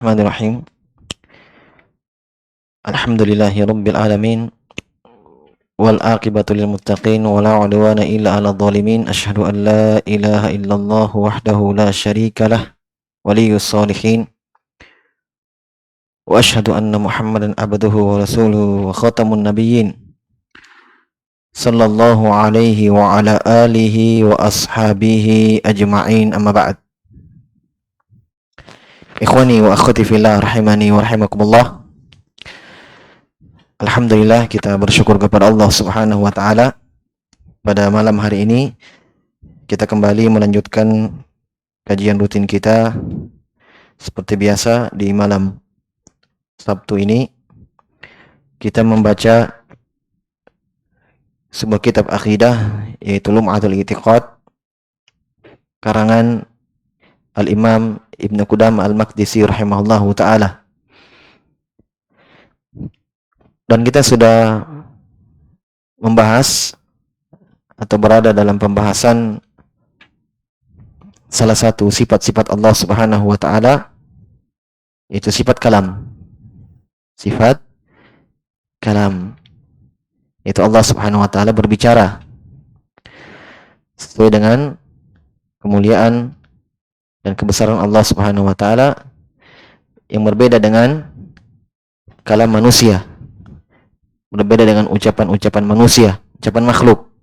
Bismillahirrahmanirrahim. Alhamdulillahi rabbil alamin wal aqibatu lil muttaqin wa la udwana illa 'alal zalimin. Asyhadu an la ilaha illallah wahdahu la syarikalah waliyyus shalihin wa asyhadu anna Muhammadan abduhu wa rasuluhu wa khatamun nabiyyin sallallahu alaihi wa ala alihi wa ashabihi ajma'in, amma ba'd. Ikhwani wa akhwati fillah rahimani wa rahimakumullah. Alhamdulillah, kita bersyukur kepada Allah Subhanahu wa taala. Pada malam hari ini kita kembali melanjutkan kajian rutin kita seperti biasa. Di malam Sabtu ini kita membaca sebuah kitab akidah, yaitu Lum'atul I'tiqad karangan Al-Imam Ibnu Qudamah Al-Maqdisi rahimahullahu taala. Dan kita sudah membahas atau berada dalam pembahasan salah satu sifat-sifat Allah Subhanahu wa taala, yaitu sifat kalam. Sifat kalam, yaitu Allah Subhanahu wa taala berbicara sesuai dengan kemuliaan dan kebesaran Allah Subhanahu wa taala, yang berbeda dengan kalam manusia, berbeda dengan ucapan-ucapan manusia, ucapan makhluk.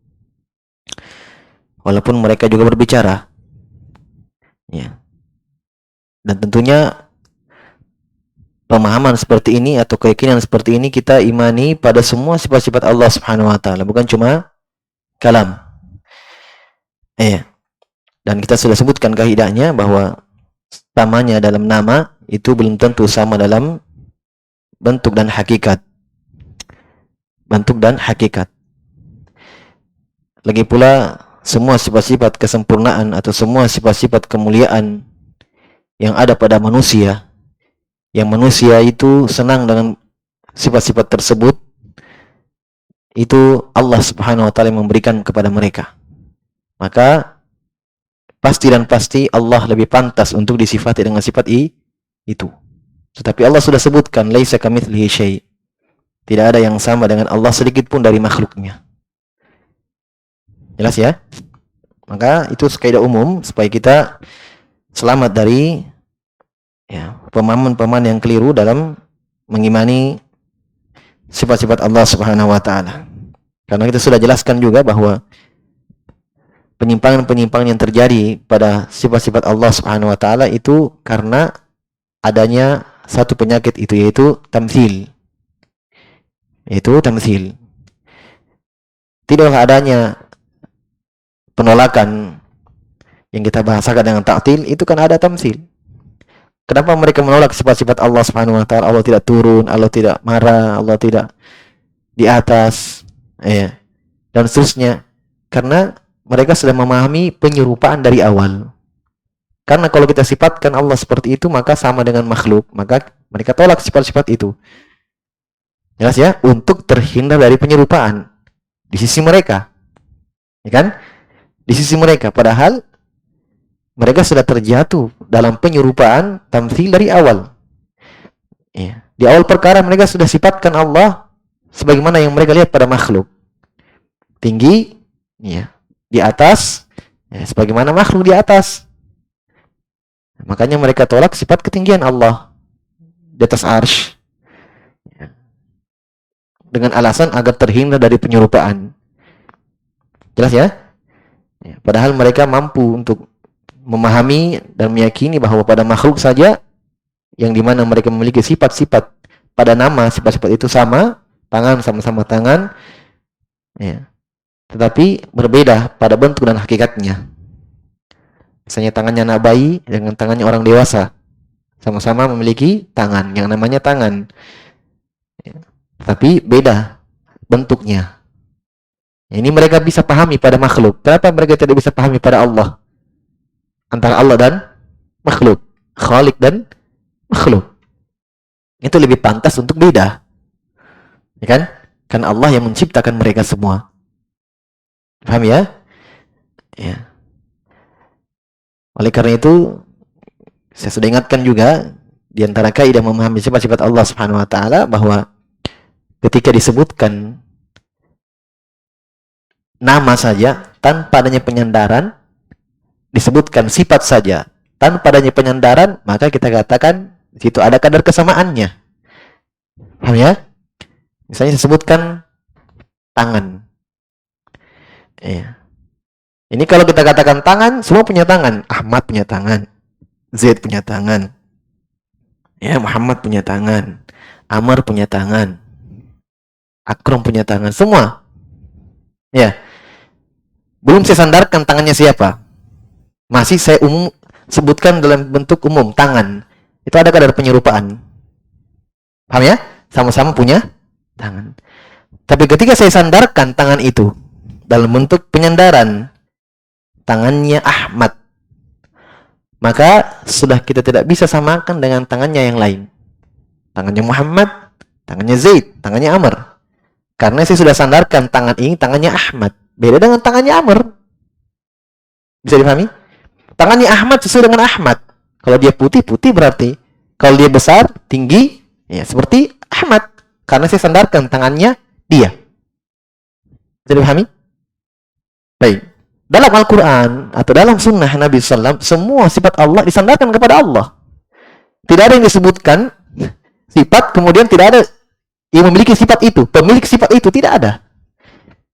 Walaupun mereka juga berbicara. Ya. Dan tentunya pemahaman seperti ini atau keyakinan seperti ini kita imani pada semua sifat-sifat Allah Subhanahu wa taala, bukan cuma kalam. Dan kita sudah sebutkan kaidahnya bahwa samanya dalam nama itu belum tentu sama dalam bentuk dan hakikat. Bentuk dan hakikat. Lagi pula semua sifat-sifat kesempurnaan atau semua sifat-sifat kemuliaan yang ada pada manusia, yang manusia itu senang dengan sifat-sifat tersebut, itu Allah Subhanahu wa taala yang memberikan kepada mereka. Maka pasti dan pasti Allah lebih pantas untuk disifati dengan sifat itu. Tetapi Allah sudah sebutkan laisa kamitslihi syai'. Tidak ada yang sama dengan Allah sedikit pun dari makhluknya. Jelas ya? Maka itu kaidah umum supaya kita selamat dari pemahaman-pemahaman yang keliru dalam mengimani sifat-sifat Allah Subhanahu wa taala. Karena kita sudah jelaskan juga bahwa penyimpangan-penyimpangan yang terjadi pada sifat-sifat Allah Subhanahu wa taala itu karena adanya satu penyakit itu, yaitu tamtsil. Tidaklah adanya penolakan yang kita bahasakan dengan ta'til, itu kan ada tamtsil. Kenapa mereka menolak sifat-sifat Allah Subhanahu wa taala? Allah tidak turun, Allah tidak marah, Allah tidak di atas, dan seterusnya. Karena mereka sudah memahami penyerupaan dari awal. Karena kalau kita sifatkan Allah seperti itu, maka sama dengan makhluk. Maka mereka tolak sifat-sifat itu. Jelas ya? Untuk terhindar dari penyerupaan di sisi mereka. Ya kan? Di sisi mereka. Padahal mereka sudah terjatuh dalam penyerupaan tamtsil dari awal. Ya. Di awal perkara mereka sudah sifatkan Allah sebagaimana yang mereka lihat pada makhluk. Tinggi, di atas, sebagaimana makhluk di atas. Makanya mereka tolak sifat ketinggian Allah di atas arsy, dengan alasan agar terhindar dari penyerupaan. Jelas ya? Padahal mereka mampu untuk memahami dan meyakini bahwa pada makhluk saja, yang dimana mereka memiliki sifat-sifat pada nama, sifat-sifat itu sama, tangan sama-sama tangan, tetapi berbeda pada bentuk dan hakikatnya. Misalnya tangannya anak bayi dengan tangannya orang dewasa, sama-sama memiliki tangan, yang namanya tangan, tapi beda bentuknya. Ini mereka bisa pahami pada makhluk. Kenapa mereka tidak bisa pahami pada Allah? Antara Allah dan makhluk, Khalik dan makhluk, itu lebih pantas untuk beda, ya kan? Karena Allah yang menciptakan mereka semua. Paham ya? Oleh karena itu, saya sudah ingatkan juga Di antara kaidah memahami sifat-sifat Allah Subhanahu wa taala bahwa ketika disebutkan nama saja tanpa adanya penyandaran, disebutkan sifat saja tanpa adanya penyandaran, maka kita katakan di situ ada kadar kesamaannya. Paham ya? Misalnya disebutkan tangan. Iya. Ini kalau kita katakan tangan, semua punya tangan. Ahmad punya tangan, Zaid punya tangan, ya, Muhammad punya tangan, Amr punya tangan, Akram punya tangan, semua. Ya. Belum saya sandarkan tangannya siapa. Masih saya sebutkan dalam bentuk umum, tangan. Itu ada kadar penyerupaan. Paham ya? Sama-sama punya tangan. Tapi ketika saya sandarkan tangan itu dalam bentuk penyandaran, tangannya Ahmad, maka sudah kita tidak bisa samakan dengan tangannya yang lain. Tangannya Muhammad, tangannya Zaid, tangannya Amr. Karena saya sudah sandarkan tangan ini tangannya Ahmad. Beda dengan tangannya Amr. Bisa dipahami? Tangannya Ahmad sesuai dengan Ahmad. Kalau dia putih, putih berarti. Kalau dia besar, tinggi, ya seperti Ahmad. Karena saya sandarkan tangannya dia. Bisa dipahami? Baik. Dalam Al-Quran atau dalam sunnah Nabi SAW, semua sifat Allah disandarkan kepada Allah. Tidak ada yang disebutkan sifat, kemudian tidak ada yang memiliki sifat itu. Pemilik sifat itu tidak ada.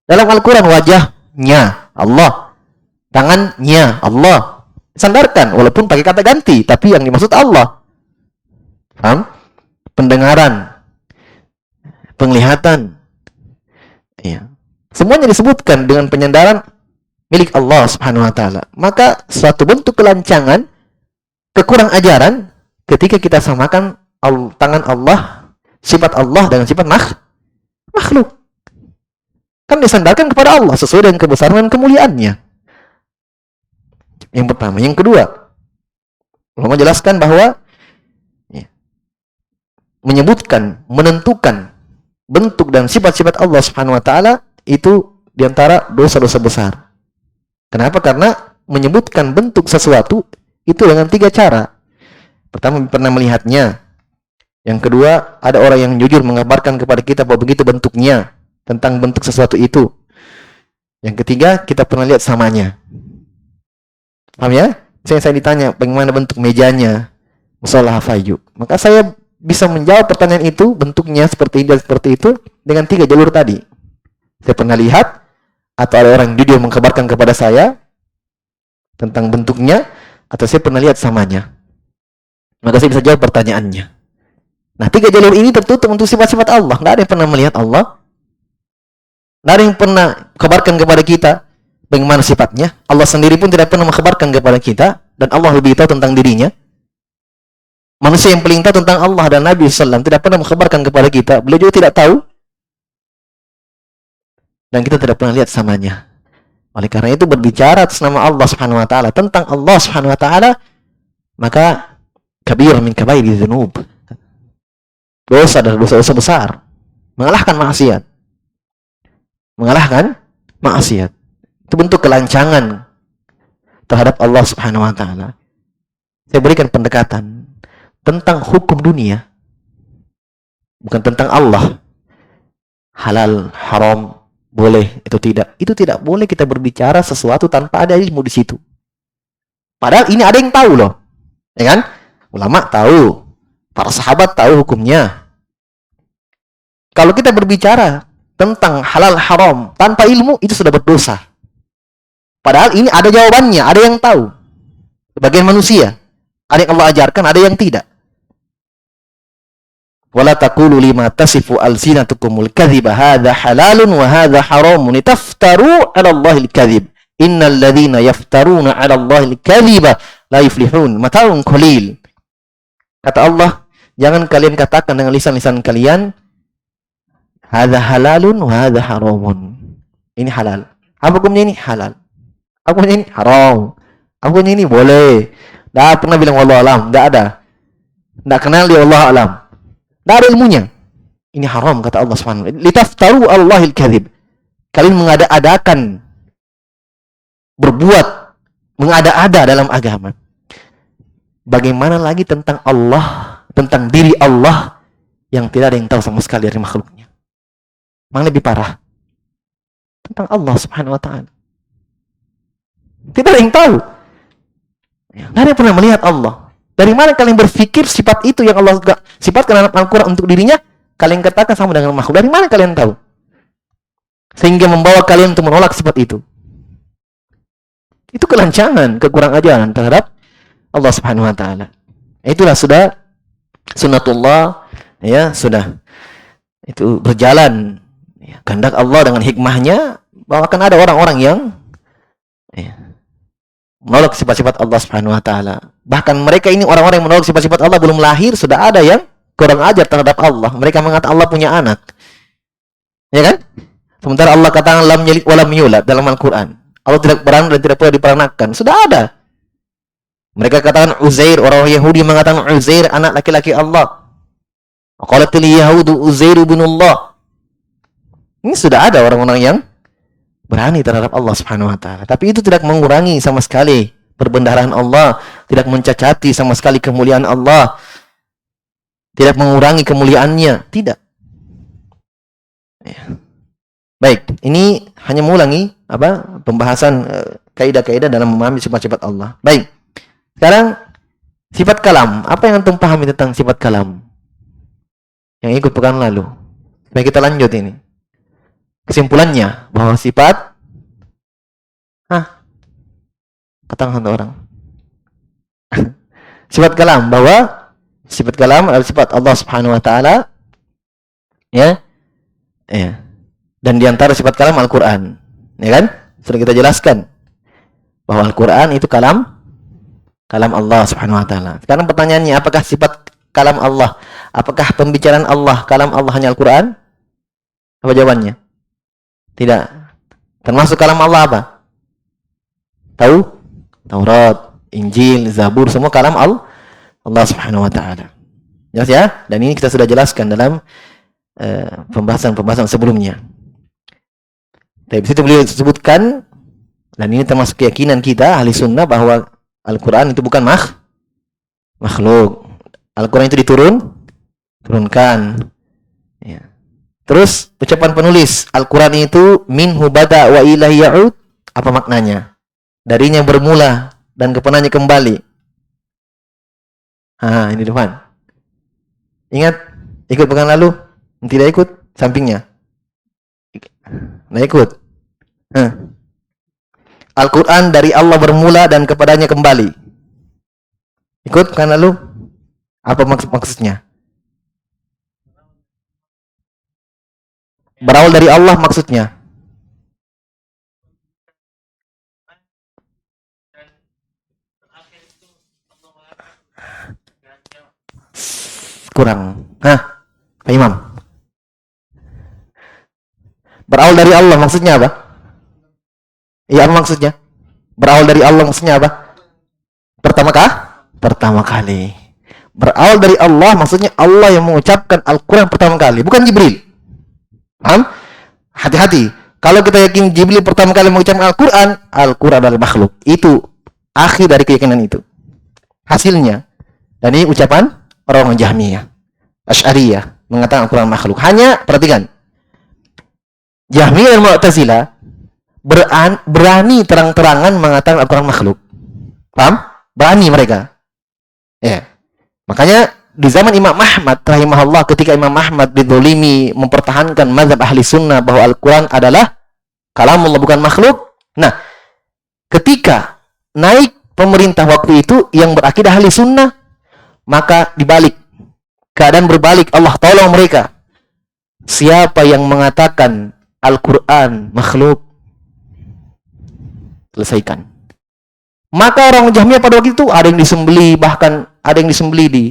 Dalam Al-Quran, wajahnya Allah, tangannya Allah. Sandarkan, walaupun pakai kata ganti, tapi yang dimaksud Allah. Paham? Pendengaran, penglihatan, ya. Semuanya disebutkan dengan penyandaran milik Allah Subhanahu wa taala. Maka suatu bentuk kelancangan, kekurang ajaran ketika kita samakan tangan Allah, sifat Allah dengan sifat makhluk. Kan disandarkan kepada Allah sesuai dengan kebesaran dan kemuliaannya. Yang pertama. Yang kedua, ulama menjelaskan bahwa ya, menyebutkan, menentukan bentuk dan sifat-sifat Allah Subhanahu wa taala itu diantara dosa-dosa besar. Kenapa? Karena menyebutkan bentuk sesuatu itu dengan 3 cara. Pertama, pernah melihatnya. Yang kedua, ada orang yang jujur mengabarkan kepada kita bahwa begitu bentuknya, tentang bentuk sesuatu itu. Yang ketiga, kita pernah lihat samanya. Paham ya? Saya ditanya bagaimana bentuk mejanya musola Hafayu, maka saya bisa menjawab pertanyaan itu, bentuknya seperti ini dan seperti itu, dengan 3 jalur tadi. Saya pernah lihat, atau ada orang jujur mengkabarkan kepada saya tentang bentuknya, atau saya pernah lihat samanya. Maka saya bisa jawab pertanyaannya. Nah, 3 jalur ini tertutup untuk sifat-sifat Allah. Nggak ada yang pernah melihat Allah. Nggak ada yang pernah kabarkan kepada kita bagaimana sifatnya. Allah sendiri pun tidak pernah mengkabarkan kepada kita, dan Allah lebih tahu tentang dirinya. Manusia yang paling tahu tentang Allah dan Nabi SAW tidak pernah mengkabarkan kepada kita. Beliau juga tidak tahu, dan kita tidak pernah lihat samanya. Oleh karena itu, berbicara atas nama Allah Subhanahu wa taala, tentang Allah Subhanahu wa taala, maka kabir min kabairi dzunub. Dosa adalah dosa-dosa besar. Mengalahkan maksiat. Mengalahkan maksiat. Itu bentuk kelancangan terhadap Allah Subhanahu wa taala. Saya berikan pendekatan tentang hukum dunia, bukan tentang Allah. Halal, haram, boleh, itu tidak. Itu tidak boleh kita berbicara sesuatu tanpa ada ilmu di situ. Padahal ini ada yang tahu loh. Ya kan? Ulama tahu, para sahabat tahu hukumnya. Kalau kita berbicara tentang halal haram tanpa ilmu, itu sudah berdosa. Padahal ini ada jawabannya, ada yang tahu. Sebagian manusia, ada yang Allah ajarkan, ada yang tidak. Wala taqulu lima tasifu alsinatukumul kadhiba hadza halalun wa hadza haramun taftaru 'ala Allahil kadhib. Innal ladzina yaftaruna 'ala Allahil kadhiba la yuflihun. Mata'un qalil. Kata Allah, jangan kalian katakan dengan lisan-lisan kalian hadza halalun wa hadza haramun. Ini halal. Apa hukumnya ini? Halal. Apa hukumnya ini? Haram. Apa hukumnya ini? Boleh. Tidak pernah bilang wallahu alam. Tidak ada. Tidak kenal dia Allah alam. Tidak ada ilmunya. Ini haram, kata Allah SWT. Litaftaru Allahil kadhib. Kalian mengada-adakan, berbuat, mengada-ada dalam agama. Bagaimana lagi tentang Allah tentang diri Allah yang tidak ada yang tahu sama sekali dari makhluknya. Mana lebih parah? Tentang Allah Subhanahu wa taala. Tidak ada yang tahu. Tidak ada yang pernah melihat Allah. Dari mana kalian berpikir sifat itu yang Allah sifatkan dalam Al-Quran untuk dirinya, kalian katakan sama dengan makhluk? Dari mana kalian tahu? Sehingga membawa kalian untuk menolak sifat itu. Itu kelancangan, kekurang ajaran terhadap Allah Subhanahu wa taala. Itulah sudah sunnatullah, ya, sudah itu berjalan, ya, kehendak Allah dengan hikmahnya bahwa akan ada orang-orang yang, ya, menolak sifat-sifat Allah Subhanahu wa taala. Bahkan mereka ini orang-orang yang menolak sifat-sifat Allah belum lahir sudah ada yang kurang ajar terhadap Allah. Mereka mengatakan Allah punya anak. Ya kan? Sementara Allah katakan lam yalid wa lam yulad dalam Al-Qur'an. Allah tidak beranak dan tidak pula diperanakan. Sudah ada. Mereka katakan Uzair, orang Yahudi mengatakan Uzair anak laki-laki Allah. Qalatil yahudu Uzair ibnullah. Ini sudah ada orang-orang yang berani terhadap Allah Subhanahu wa taala. Tapi itu tidak mengurangi sama sekali perbendaharaan Allah, tidak mencacati sama sekali kemuliaan Allah, tidak mengurangi kemuliaannya, tidak. Ya. Baik, ini hanya mengulangi pembahasan kaidah-kaidah dalam memahami sifat-sifat Allah. Baik. Sekarang sifat kalam. Apa yang antum pahami tentang sifat kalam? Yang ikut pekan lalu. Baik, kita lanjut ini. Kesimpulannya bahwa sifat katakan satu orang. Sifat kalam, bahwa sifat kalam adalah sifat Allah Subhanahu wa taala, ya. Ya. Dan di antara sifat kalam Al-Qur'an, ya kan? Sudah kita jelaskan bahwa Al-Qur'an itu kalam Allah Subhanahu wa taala. Sekarang pertanyaannya, apakah sifat kalam Allah, apakah pembicaraan Allah, kalam Allah hanya Al-Qur'an? Apa jawabannya? Tidak. Termasuk kalam Allah apa? Tahu? Taurat, Injil, Zabur, semua kalam Allah Subhanahu wa taala. Jelas ya? Dan ini kita sudah jelaskan dalam pembahasan sebelumnya. Tapi di situ beliau sebutkan, dan ini termasuk keyakinan kita ahli sunnah, bahwa Al-Quran itu bukan makhluk. Al-Quran itu diturunkan. Ya. Terus ucapan penulis Al-Quran itu minhu bada wa ilaihi ya'ud, apa maknanya? Darinya bermula dan kepadanya kembali. Ini depan. Ingat ikut pekan lalu? Tidak ikut sampingnya. Nah, ikut. Al-Quran dari Allah bermula dan kepadanya kembali. Ikut pekan lalu? Apa maksudnya? Berawal dari Allah maksudnya. Kurang. Pak Imam. Berawal dari Allah maksudnya apa? Iya, apa maksudnya? Berawal dari Allah maksudnya apa? Pertama kali. Berawal dari Allah maksudnya Allah yang mengucapkan Al-Quran pertama kali, bukan Jibril. Paham? Hati-hati. Kalau kita yakin Jibril pertama kali mengucapkan Al-Quran, Al-Quran adalah makhluk. Itu akhir dari keyakinan itu. Hasilnya. Dan ini ucapan orang Jahmiyah, Asy'ariyah, mengatakan Al-Quran makhluk. Hanya, perhatikan, Jahmiyah dan Mu'tazilah berani terang-terangan mengatakan Al-Quran makhluk. Paham? Berani mereka. Ya. Makanya di zaman Imam Ahmad rahimahullah, ketika Imam Ahmad dizalimi mempertahankan mazhab ahli sunnah bahwa Al-Quran adalah kalamullah bukan makhluk. Nah, ketika naik pemerintah waktu itu yang berakidah ahli sunnah, maka dibalik. Keadaan berbalik, Allah tolong mereka. Siapa yang mengatakan Al-Quran makhluk, selesaikan. Maka orang Jahmiyah pada waktu itu ada yang disembeli, bahkan ada yang disembeli di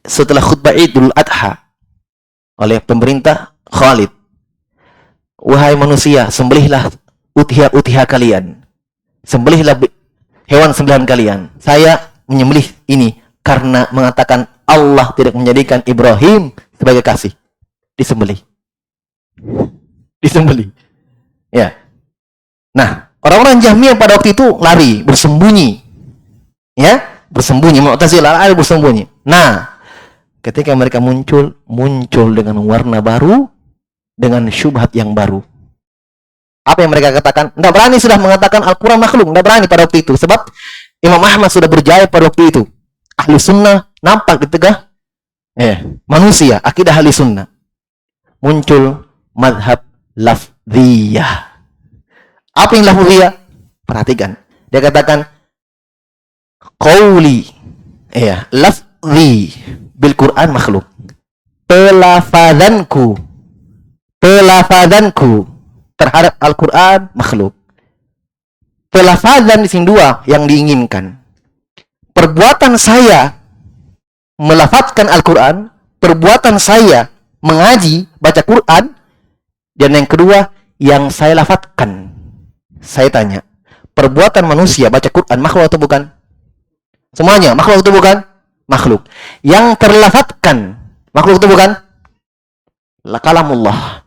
setelah khutbah Idul Adha oleh pemerintah Khalid. Wahai manusia, sembelihlah utiha kalian. Sembelihlah hewan sembelihan kalian. Saya menyembelih ini karena mengatakan Allah tidak menjadikan Ibrahim sebagai kasih. Disembelih. Ya. Nah, orang-orang Jahmiyah pada waktu itu lari, bersembunyi. Ya, bersembunyi, Mu'tazilah ada bersembunyi. Nah, ketika mereka muncul dengan warna baru, dengan syubhat yang baru. Apa yang mereka katakan? Tidak berani sudah mengatakan Al-Quran makhluk, tidak berani pada waktu itu. Sebab Imam Ahmad sudah berjaya pada waktu itu. Ahli sunnah nampak di tengah manusia, akidah ahli sunnah. Muncul madhab lafziyah. Apa yang lafziyah? Perhatikan. Dia katakan qauli lafzi bil Quran makhluk. Pelafadanku terhadap Al-Quran makhluk. Pelafadan di sini dua yang diinginkan. Perbuatan saya melafadzkan Al-Quran, perbuatan saya mengaji, baca Quran, dan yang kedua yang saya lafadzkan. Saya tanya, perbuatan manusia baca Quran makhluk atau bukan? Semuanya makhluk atau bukan? Makhluk. Yang terlafadzkan makhluk atau bukan? Kalamullah.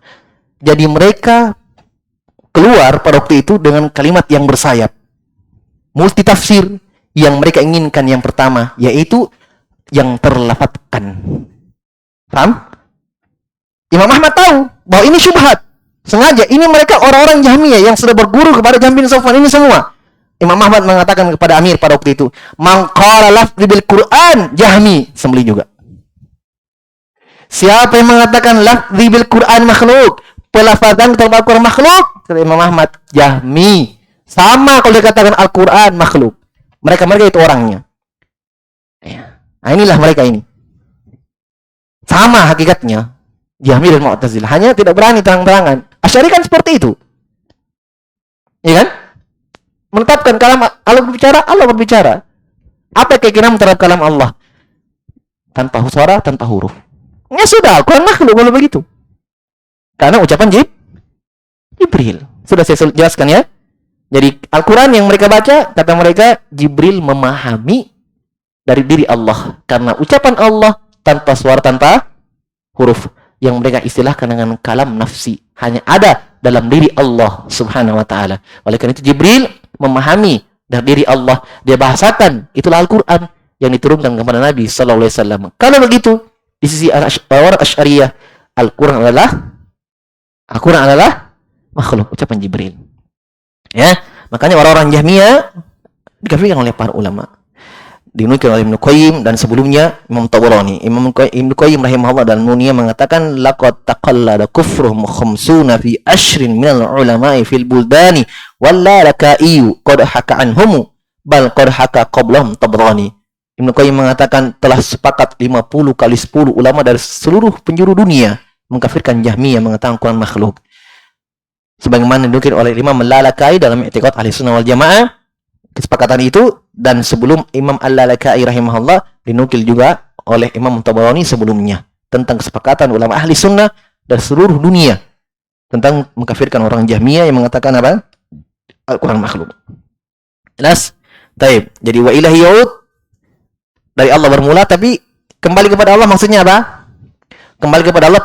Jadi mereka keluar pada waktu itu dengan kalimat yang bersayap. Multi tafsir yang mereka inginkan yang pertama, yaitu yang terlafadzkan. Paham? Imam Ahmad tahu bahwa ini syubhat. Sengaja, ini mereka orang-orang Jahmiyah yang sudah berguru kepada Jahm bin Safwan ini semua. Imam Ahmad mengatakan kepada Amir pada waktu itu, "Man qala lafzi bil Quran Jahmi." Sembeli juga. Siapa yang mengatakan lafzi bil Quran makhluk, pelafazan terhadap Al-Quran makhluk, kata Imam Ahmad, Jahmi. Sama kalau dikatakan Al-Quran makhluk. Mereka itu orangnya. Nah, inilah mereka ini. Sama hakikatnya Jahmi dan Mu'tazilah, hanya tidak berani terang-terangan. Asy'ari kan seperti itu. Iya kan? Menetapkan kalam Allah berbicara, Allah berbicara. Apa keyakinan terhadap kalam Allah? Tanpa suara, tanpa huruf. Ya sudah, Al-Quran makhluk kalau begitu. Karena ucapan Jibril. Sudah saya jelaskan ya. Jadi Al-Quran yang mereka baca, kata mereka, Jibril memahami dari diri Allah. Karena ucapan Allah tanpa suara, tanpa huruf. Yang mereka istilahkan dengan kalam nafsi. Hanya ada dalam diri Allah subhanahu wa ta'ala. Oleh karena itu Jibril memahami dari diri Allah. Dia bahasakan. Itulah Al-Quran yang diturunkan kepada Nabi SAW. Kalau begitu, di sisi orang Asy'ariyah, Al-Quran adalah makhluk, ucapan Jibril. Ya, makanya orang-orang Jahmiyah dikafirkan oleh para ulama. Dinukil oleh Ibnu Qayyim dan sebelumnya Imam Tabarani. Ibnu Qayyim rahimahullah dan Muniyah mengatakan laqad taqallada kufruhum khamsuna fi ashrin minal ulama'i fil buldani walla laka'iyu qad haka anhum bal qad haka qablahum Tabarani. Ibnu Qayyim mengatakan telah sepakat 50 kali 10 ulama dari seluruh penjuru dunia mengkafirkan Jahmiyah, mengatakan Quran makhluk. Sebagaimana dinukil oleh Imam Al-Lalakai dalam I'tiqad Ahlussunnah wal Jamaah, kesepakatan itu, dan sebelum Imam Al-Lalakai rahimahullah dinukil juga oleh Imam Tabarani sebelumnya tentang kesepakatan ulama ahli sunnah dan seluruh dunia tentang mengkafirkan orang Jahmiyah yang mengatakan apa? Al-Quran makhluk. Jelas? Taib. Jadi wa ilahi yaud, dari Allah bermula, tapi kembali kepada Allah maksudnya apa? Kembali kepada Allah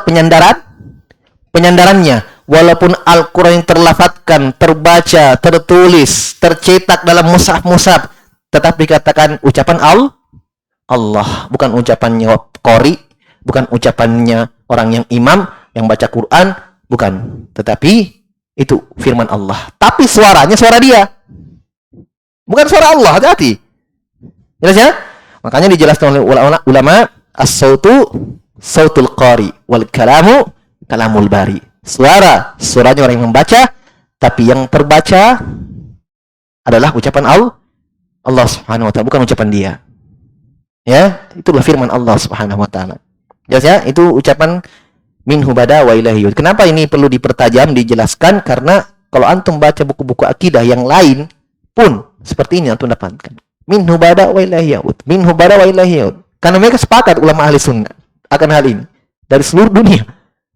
penyandarannya. Walaupun Al-Quran yang terlafadzkan, terbaca, tertulis, tercetak dalam mushaf-mushaf, tetap dikatakan ucapan Allah, bukan ucapannya qori, bukan ucapannya orang yang imam yang baca Quran, bukan. Tetapi itu firman Allah. Tapi suaranya suara dia, bukan suara Allah. Hati-hati. Jelas ya? Makanya dijelaskan oleh ulama, as-sautu sautul qari wal kalamu kalamul bari. Suaranya orang yang membaca, tapi yang terbaca adalah ucapan Allah subhanahu wa ta'ala, bukan ucapan dia. Ya, itulah firman Allah subhanahu wa ta'ala. Jelas ya? Itu ucapan minhu bada wa ilahi yud. Kenapa ini perlu dipertajam, dijelaskan? Karena kalau antum baca buku-buku akidah yang lain pun seperti ini antum dapatkan. Minhu bada wa ilahi yud. Minhu bada wa ilahi yud. Karena mereka sepakat ulama ahli sunnah akan hal ini. Dari seluruh dunia,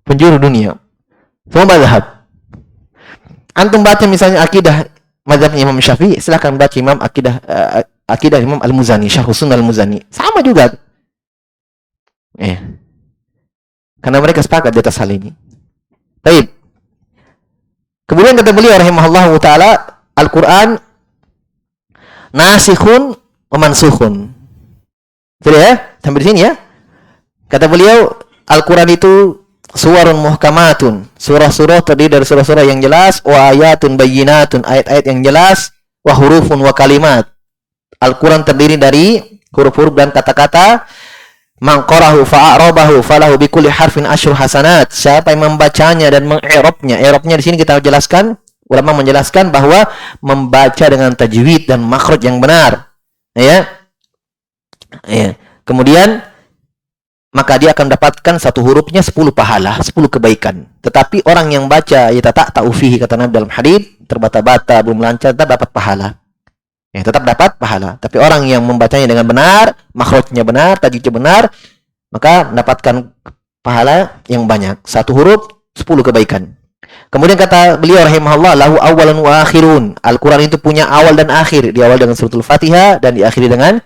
penjuru dunia. Semua mazhab. Antum baca misalnya akidah mazhabnya Imam Syafi'i, silakan baca akidah Imam Al-Muzani, Syarh Sunnah Al-Muzani. Sama juga. Karena mereka sepakat di atas hal ini. Baik. Kemudian kata beliau rahimahullahu taala, Al-Qur'an nasikhun wa mansukhun. Betul ya? Sampai di sini ya. Kata beliau, Al-Quran itu suwarun muhkamatun, surah-surah terdiri dari surah-surah yang jelas, wa ayatun bayyinatun, ayat-ayat yang jelas, wa hurufun wa kalimat. Al-Quran terdiri dari huruf-huruf dan kata-kata. Man qarahu fa'arabahu falahu bikulli harfin asyru hasanat. Siapa yang membacanya dan mengi'rabnya. I'rabnya di sini kita jelaskan, ulama menjelaskan bahwa membaca dengan tajwid dan makhraj yang benar. Ya. Ya. Kemudian maka dia akan dapatkan satu hurufnya 10 pahala, 10 kebaikan. Tetapi orang yang baca yatata'u fihi, kata Nabi dalam hadis, terbata-bata, belum lancar, tetap dapat pahala. Ya, tetap dapat pahala. Tapi orang yang membacanya dengan benar, makhrajnya benar, tajwidnya benar, maka mendapatkan pahala yang banyak. Satu huruf, 10 kebaikan. Kemudian kata beliau rahimahullah, lahu awwalan wa akhirun. Al-Quran itu punya awal dan akhir. Diawali dengan suratul Fatihah dan diakhiri dengan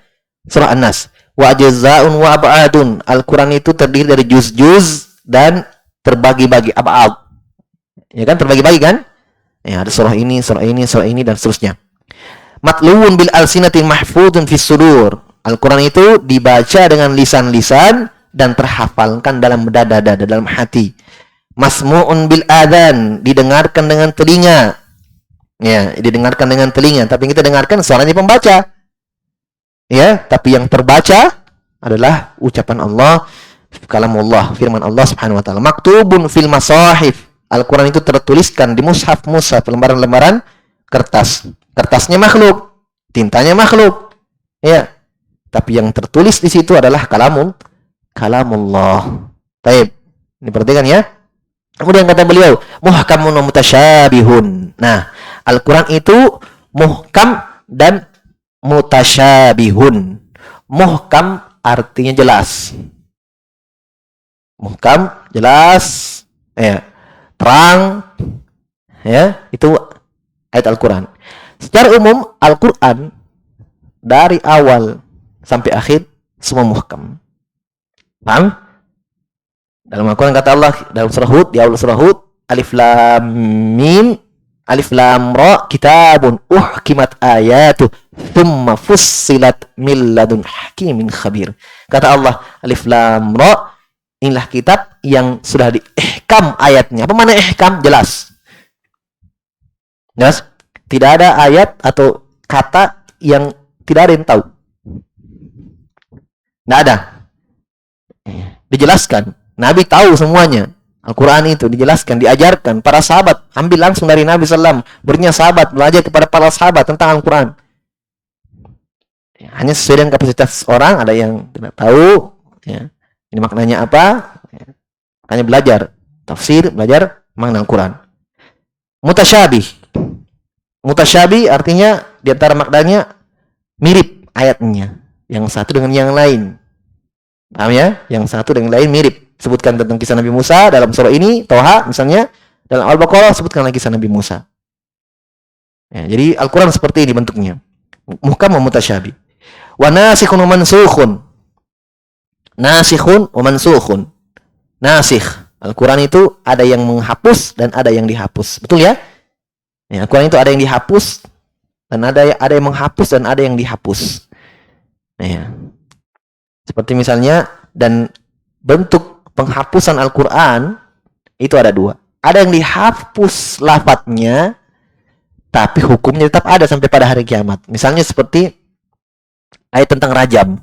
surah An-Nas. Wa ajza'un wa ab'adun. Al-Quran itu terdiri dari juz-juz dan terbagi-bagi, ab'ad. Ya kan, terbagi-bagi kan? Ya, ada surah ini, dan seterusnya. Matluun bil alsinatin mahfudun fis sudur. Al-Quran itu dibaca dengan lisan-lisan dan terhafalkan dalam dada-dada, dalam hati. Masmu'un bil adhan, didengarkan dengan telinga. Ya, didengarkan dengan telinga. Tapi kita dengarkan suaranya pembaca. Ya, tapi yang terbaca adalah ucapan Allah, kalamullah, firman Allah Subhanahu wa taala. Maktubun fil masahif. Al-Quran itu tertuliskan di mushaf-mushaf, lembaran-lembaran kertas. Kertasnya makhluk, tintanya makhluk. Ya. Tapi yang tertulis di situ adalah kalamullah. Taib. Ini perhatikan ya. Kemudian kata beliau, muhkamun wa mutasyabihun. Nah, Al-Quran itu muhkam dan mutasyabihun. Muhkam artinya jelas. Muhkam jelas, ya, terang, ya, itu ayat Al-Quran. Secara umum Al-Quran dari awal sampai akhir semua muhkam. Paham? Dalam Al-Quran kata Allah dalam surah Hud, di awal surah Hud, alif lam mim, alif lam ra, kitabun uhkimat ayatu thumma fussilat min ladun hakimin khabir. Kata Allah, alif lam ra, inilah kitab yang sudah diihkam ayatnya. Apa makna ihkam? Jelas. Jelas? Tidak ada ayat atau kata yang tidak ada yang tahu. Tidak ada. Dijelaskan. Nabi tahu semuanya. Al-Quran itu dijelaskan, diajarkan. Para sahabat ambil langsung dari Nabi SAW. Berinya sahabat, belajar kepada para sahabat tentang Al-Quran. Hanya sesuai dengan kapasitas orang. Ada yang tidak tahu. Ya. Ini maknanya apa? Makanya belajar. Tafsir, belajar makna Al-Quran. Mutasyabih. Mutasyabih artinya di antara maknanya mirip ayatnya. Yang satu dengan yang lain. Paham ya? Yang satu dengan yang lain mirip. Sebutkan tentang kisah Nabi Musa dalam surah ini, Toha misalnya, dalam Al-Baqarah sebutkan lagi kisah Nabi Musa. Ya, jadi Al-Quran seperti ini bentuknya. Muhkam wa mutasyabih. Wa nasikhun wa mansukhun. Nasikhun wa mansukhun. Nasikh. Al-Quran itu ada yang menghapus dan ada yang dihapus. Betul ya? Ya, Al-Quran itu ada yang dihapus dan ada yang menghapus dan ada yang dihapus. Nah, ya. Seperti misalnya, dan bentuk penghapusan Al-Quran itu ada dua. Ada yang dihapus lafadznya, tapi hukumnya tetap ada sampai pada hari kiamat. Misalnya seperti ayat tentang rajam.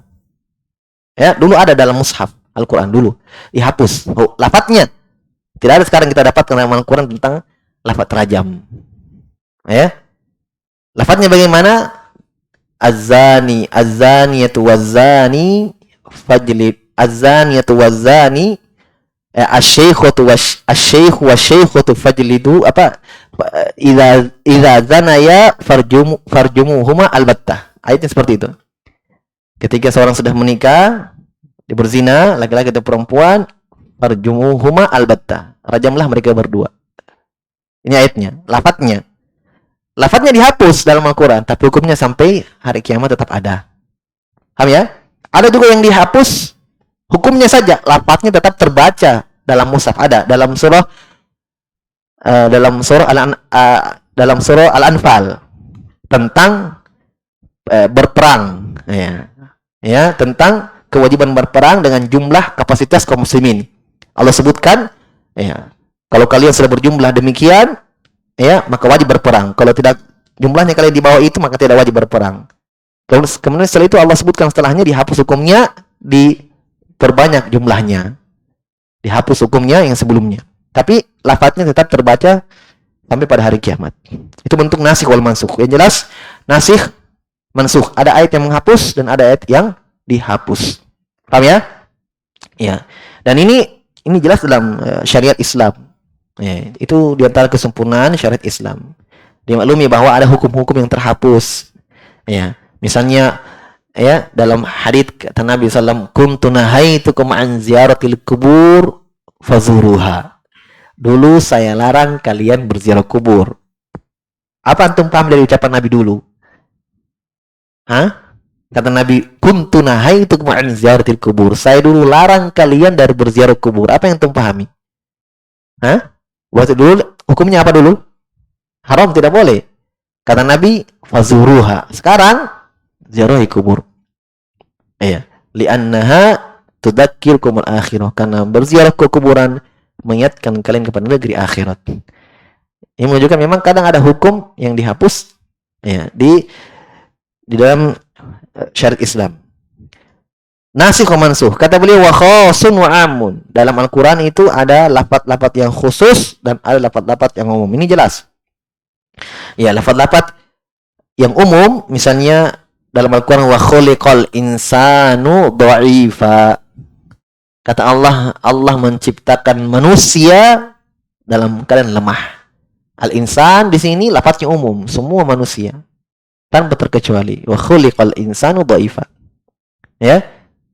Ya, dulu ada dalam mushaf Al-Quran dulu, dihapus lafadznya. Tidak ada sekarang kita dapatkan dalam Al-Quran tentang lafadz rajam. Ya. Lafadznya bagaimana? Az-zani, az-zaniyatu waz-zani fajlid, az-zaniyatu waz-zani, asy-syaikhatu wasy-syaikhatu fajlidu, apa? Idza zanaya farjumuhuma albattah. Ayatnya seperti itu. Ketika seorang sudah menikah, dia berzina, laki-laki atau perempuan, farjumuhuma albattah. Rajamlah mereka berdua. Ini ayatnya, lafadznya. Lafadznya dihapus dalam Al-Quran, tapi hukumnya sampai hari kiamat tetap ada. Paham ya? Ada juga yang dihapus, hukumnya saja, lafadznya tetap terbaca dalam mushaf. Ada dalam surah Al-Anfal tentang berperang, ya, tentang kewajiban berperang dengan jumlah kapasitas kaum muslimin. Allah sebutkan, ya, kalau kalian sudah berjumlah demikian, ya, maka wajib berperang. Kalau tidak jumlahnya kalian di bawah itu, maka tidak wajib berperang. Kemudian setelah itu Allah sebutkan setelahnya dihapus hukumnya, diperbanyak jumlahnya. Dihapus hukumnya yang sebelumnya. Tapi lafadznya tetap terbaca sampai pada hari kiamat. Itu bentuk nasikh wal mansukh. Yang jelas nasikh mansukh. Ada ayat yang menghapus dan ada ayat yang dihapus. Paham ya? Ya. Dan ini jelas dalam syariat Islam. Ya, itu diantara kesempurnaan syariat Islam. Dimaklumi bahwa ada hukum-hukum yang terhapus. Ya, misalnya ya dalam hadits kata Nabi sallallahu alaihi wasallam, "Kuntu nahaitukum an ziyaratil kubur fazuruha." Dulu saya larang kalian berziarah kubur. Apa antum paham dari ucapan Nabi dulu? Hah? Kata Nabi, "Kuntu nahaitukum an ziyaratil kubur." Saya dulu larang kalian dari berziarah kubur. Apa yang antum pahami? Hah? Waktu dulu hukumnya apa dulu? Haram, tidak boleh. Kata Nabi, "Fazuruha." Sekarang ziarahi kubur. Iya, li'annaha tudzakkirukumul akhirah. Karena berziarah ke kuburan mengingatkan kalian kepada negeri akhirat. Ini menunjukkan memang kadang ada hukum yang dihapus ya di dalam syariat Islam. Nasikh wa mansukh. Kata beliau wa khasun wa amun. Dalam Al-Qur'an itu ada lafaz-lafaz yang khusus dan ada lafaz-lafaz yang umum. Ini jelas. Ya, lafaz-lafaz yang umum misalnya dalam Al-Qur'an wa khuliqal insanu dha'ifa. Kata Allah, Allah menciptakan manusia dalam keadaan lemah. Al-insan di sini lafaznya umum, semua manusia tanpa terkecuali. Wa khuliqal insanu dha'ifa. Ya,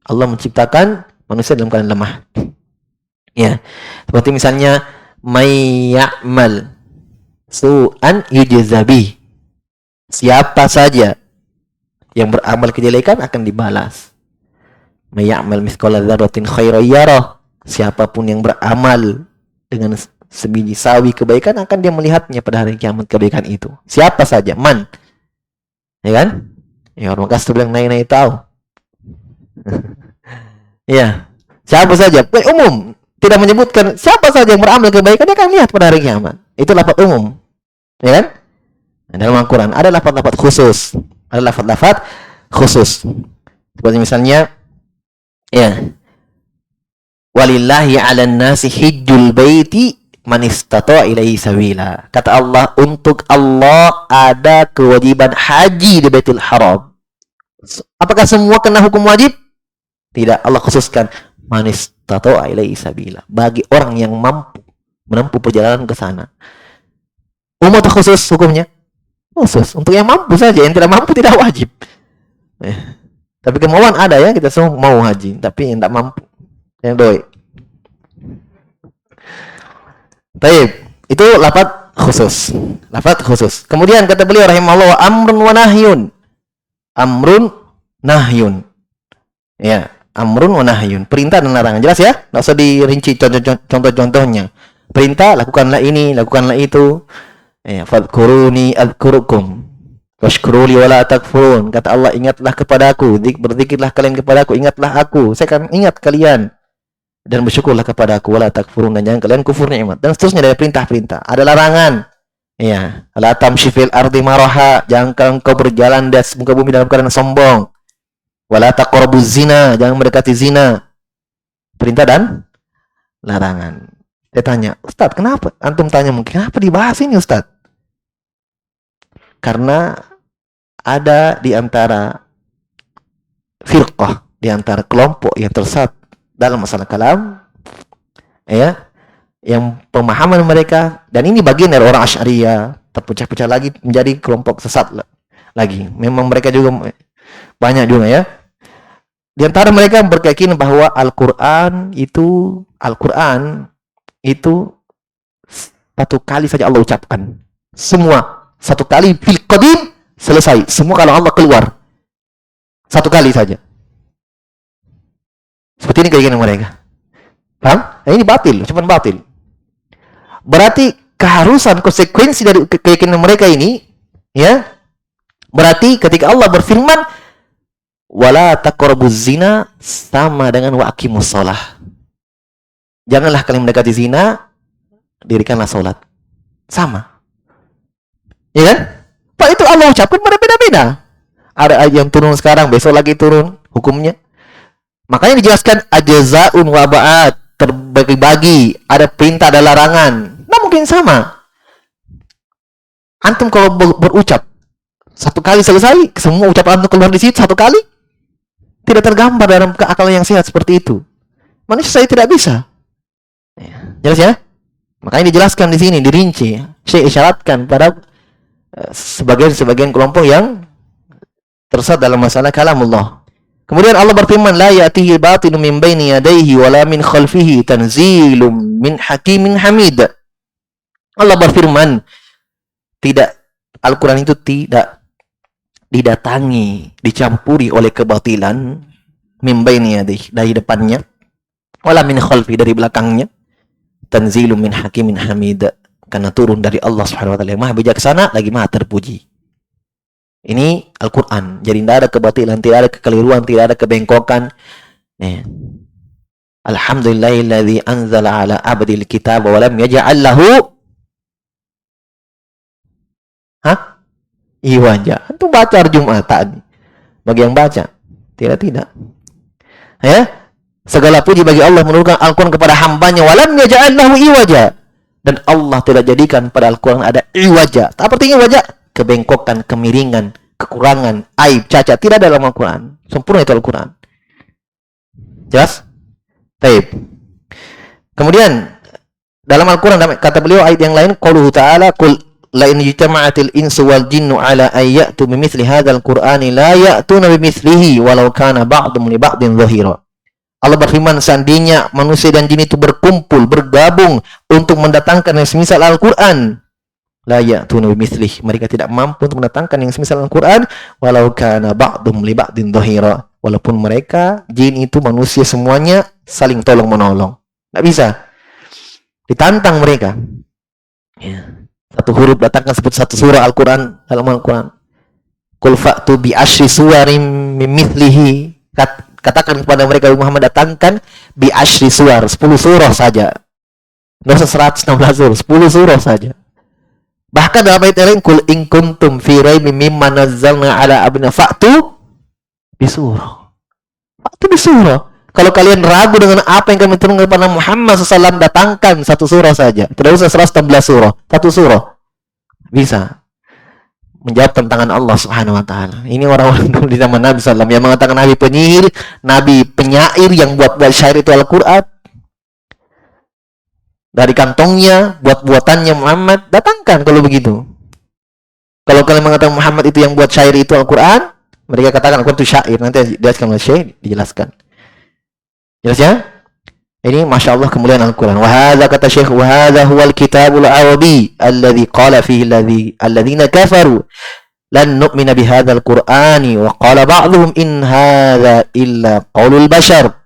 Allah menciptakan manusia dalam keadaan lemah. Ya, seperti misalnya may ya'mal su'an yujzabi. Siapa saja yang beramal kejelekan akan dibalas. May ya'mal mithqala dzarratin khairan yarah. Siapapun yang beramal dengan sebiji sawi kebaikan akan dia melihatnya pada hari kiamat kebaikan itu. Siapa saja, man. Ya kan? Ya, orang Makassar bilang naik-naik tahu. Ya, siapa saja, umum, tidak menyebutkan siapa saja yang beramal kebaikan dia akan lihat pada hari kiamat. Itu lafaz umum. Ya kan? Nah, dalam Al-Qur'an ada lafaz-lafaz khusus. Ada lafaz-lafaz khusus. Seperti misalnya ya, walillahi 'alan nasi hijjul baiti man istata'a ilaihi sabila. Kata Allah, untuk Allah ada kewajiban haji di Baitul Haram. Apakah semua kena hukum wajib? Tidak, Allah khususkan man istata'a ilaihi sabila, bagi orang yang mampu menempuh perjalanan ke sana. Umum atau khusus hukumnya? Khusus, untuk yang mampu saja, yang tidak mampu tidak wajib. Tapi kemauan ada ya, kita semua mau haji, tapi yang tidak mampu, yang doi. Baik, itu lafaz khusus. Lafaz khusus. Kemudian kata beliau rahimahullah, amrun wa nahyun. Amrun nahyun. Ya, amrun wa nahyun. Perintah dan larangan. Jelas ya? Enggak usah dirinci contoh-contohnya. Perintah, lakukanlah ini, lakukanlah itu. Ya, fadhkuruni adzkurukum. Washkuruli wala takfurun. Kata Allah, ingatlah kepadaku, berzikirlah kalian kepadaku, ingatlah aku, saya akan ingat kalian. Dan bersyukurlah kepadaku, wala takfurun, dan jangan kalian kufur nikmat. Dan seterusnya dari perintah-perintah. Ada larangan. Ya, la tamshi fil ardi maraha, jangan kau berjalan di muka bumi dalam keadaan sombong. Wala taqrabuz zina, jangan mendekati zina. Perintah dan larangan. Dia tanya, Ustaz, kenapa? Antum tanya mungkin, kenapa dibahas ini Ustaz? Karena ada di antara firqah, di antara kelompok yang tersesat dalam masalah kalam, ya, yang pemahaman mereka, dan ini bagian dari orang Asy'ariyah, terpecah-pecah lagi menjadi kelompok sesat lagi. Memang mereka juga banyak juga ya. Di antara mereka berkeyakinan bahwa Al-Qur'an itu satu kali saja Allah ucapkan. Semua satu kali fil qadim selesai. Semua kalau Allah keluar satu kali saja. Seperti ini keyakinan mereka. Paham? Nah, ini batil, cuman batil. Berarti keharusan konsekuensi dari keyakinan mereka ini, ya, berarti ketika Allah berfirman, Wala taqrabuz zina sama dengan wa aqimus shalah. Janganlah kalian mendekati zina, dirikanlah salat. Sama. Ya kan? Pak, itu Allah ucapkan berbeda-beda. Ada ayat yang turun sekarang, besok lagi turun hukumnya. Makanya dijelaskan ajza'un wa ba'at, terbagi-bagi, ada perintah, ada larangan. Nah, mungkin sama. Antum kalau berucap satu kali selesai, semua ucapan antum keluar di situ satu kali, tidak tergambar dalam akal yang sehat seperti itu. Manusia saya tidak bisa. Jelas ya? Makanya dijelaskan di sini, dirinci. Saya isyaratkan pada sebagian kelompok yang tersesat dalam masalah kalamullah. Kemudian Allah berfirman, la ya'tihi batinu min baini yadayhi wala min khalfihi tanzilum min hakimin hamid. Allah berfirman, tidak, Al-Quran itu tidak didatangi, dicampuri oleh kebatilan, min baini yadayhi, dari depannya, wala min khalfi, dari belakangnya, tanzilum min hakimin hamid, karena turun dari Allah Subhanahu wa taala yang Maha bijaksana lagi Maha terpuji. Ini Al-Quran. Jadi tidak ada kebatilan, tidak ada kekeliruan, tidak ada kebengkokan. Alhamdulillahilladzi anzala ala abdil kitab wa lam yaj'al lahu iwaja. Itu baca Jumat tadi. Bagi yang baca. Tidak. Ya. Segala puji bagi Allah menurunkan Al-Quran kepada hambanya wa lam yaj'al lahu iwaja. Dan Allah tidak jadikan pada Al-Quran ada iwaja. Apa artinya iwaja? Kebengkokan, kemiringan, kekurangan, aib, cacat, tidak ada dalam Al-Quran. Sempurna itu Al-Quran. Jelas? Baik. Kemudian dalam Al-Quran kata beliau ayat yang lain, qauluhu ta'ala, qul la in jitama'atil insu wal jinnu ala ay ya'tu bimithli hadzal qur'ani la ya'tuna bimithlihi walau kana ba'dhum li ba'dhin dhahira. Allah berfirman, seandainya manusia dan jin itu berkumpul, bergabung untuk mendatangkan yang semisal Al-Quran, la ya'tuna bimithlihi, mereka tidak mampu untuk mendatangkan yang semisal Al-Quran, walau kana ba'dhum li ba'dhin dhahira, walaupun mereka jin itu manusia semuanya saling tolong menolong. Tidak bisa. Ditantang mereka. Ya. Satu huruf datangkan seperti satu surah Al-Quran dalam Al-Quran. Qul fa'tu bi asyri suwarin mimithlihi, katakan kepada mereka Muhammad, datangkan bi asyri suwar, 10 surah saja. Tidak usah 116 surah, 10 surah saja. Bahkan dalam ayat lain, kul in kuntum fi raibin mimma nazzalna ala abdina fa'tu bisurah. Fa'tu bisurah. Kalau kalian ragu dengan apa yang kami turunkan kepada Muhammad SAW, datangkan satu surah saja. Tidak usah 116 surah, satu surah. Bisa menjawab tantangan Allah Subhanahu wa taala. Ini orang-orang dulu di zaman Nabi SAW yang mengatakan Nabi penyihir, Nabi penyair yang buat syair itu Al-Quran. Dari kantongnya, buat-buatannya Muhammad, datangkan kalau begitu. Kalau kalian mengatakan Muhammad itu yang buat syair itu Al-Quran, mereka katakan Al-Quran itu syair. Nanti dijelaskan oleh Syekh, dijelaskan. Jelas ya? Ini Masya Allah kemuliaan Al-Quran. Wahada kata Syekh, wahada huwal kitabul arabi alladhi qala fihi alladhina kafaru lan nu'mina bihadzal qur'ani wa qala ba'dhum in hadha illa qaulul bashar.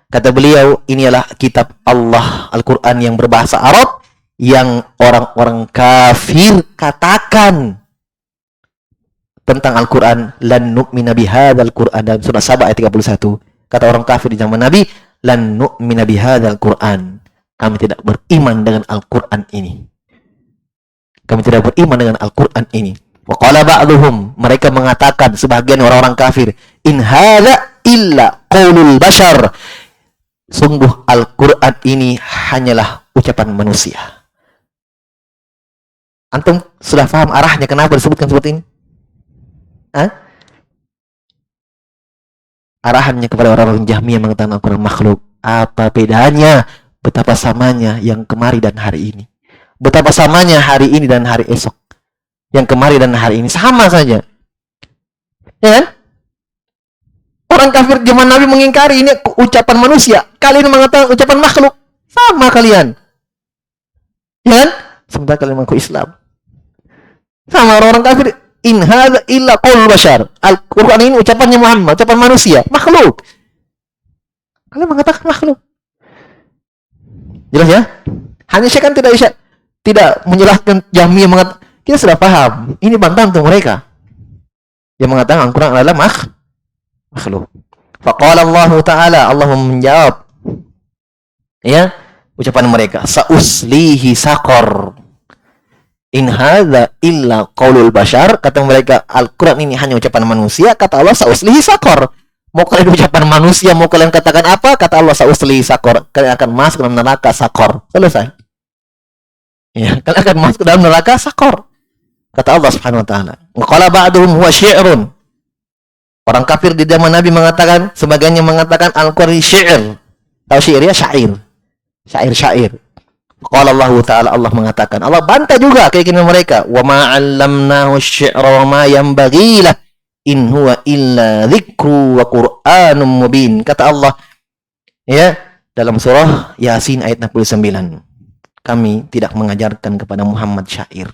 Kata beliau, inilah kitab Allah, Al-Quran yang berbahasa Arab, yang orang-orang kafir katakan tentang Al-Quran, lan nu'mina bihadzal Qur'an, dalam surah Saba ayat 31. Kata orang kafir di zaman Nabi, lan nu'mina bihadzal Qur'an, kami tidak beriman dengan Al-Quran ini. Kami tidak beriman dengan Al-Quran ini. Wa qala ba'dhum, mereka mengatakan, sebagian orang-orang kafir, in hadza illa qaulul bashar, sungguh Al-Quran ini hanyalah ucapan manusia. Antum sudah paham arahnya kenapa disebutkan seperti ini? Arahannya kepada orang-orang Jahmiyah mengatakan Al-Quran makhluk. Apa bedanya? Betapa samanya yang kemari dan hari ini. Betapa samanya hari ini dan hari esok. Yang kemari dan hari ini sama saja. Ya kan? Orang kafir zaman Nabi mengingkari ini ucapan manusia. Kalian mengatakan ucapan makhluk. Sama kalian. Ya kan? Sementara kalian mengaku Islam. Sama orang-orang kafir. In hadza illa qaulul bashar. Al-Quran ini ucapannya Muhammad, ucapan manusia, makhluk. Kalian mengatakan makhluk. Jelas ya? Hanya saya kan tidak menjelaskan Jahmiyah kita sudah paham. Ini bantahan untuk mereka yang mengatakan Al-Quran adalah makhluk. Faqala Allah Ta'ala, Allah menjawab, ya, ucapan mereka, sauslihi saqar. In hadza illa qaulul bashar. Kata mereka, Al-Quran ini hanya ucapan manusia. Kata Allah, sauslihi saqar. Mau kalian ucapan manusia, mau kalian katakan apa? Kata Allah, sauslihi saqar. Kalian akan masuk dalam neraka saqar. Selesai. Ya, kalian akan masuk dalam neraka saqar. Kata Allah Subhanahu wa taala. Wa qala ba'duhum huwa syi'run. Orang kafir di zaman Nabi mengatakan, sebagiannya mengatakan Al-Quran syair. Tahu syair ya? Syair. Syair. Qala Allah Ta'ala, Allah mengatakan, Allah bantah juga keyakinan mereka. Wa ma 'allamnahu asy-syi'ra wa ma yanbaghi lah in huwa illa dzikru wa Qur'anun mubin. Kata Allah, ya, dalam surah Yasin ayat 69. Kami tidak mengajarkan kepada Muhammad syair.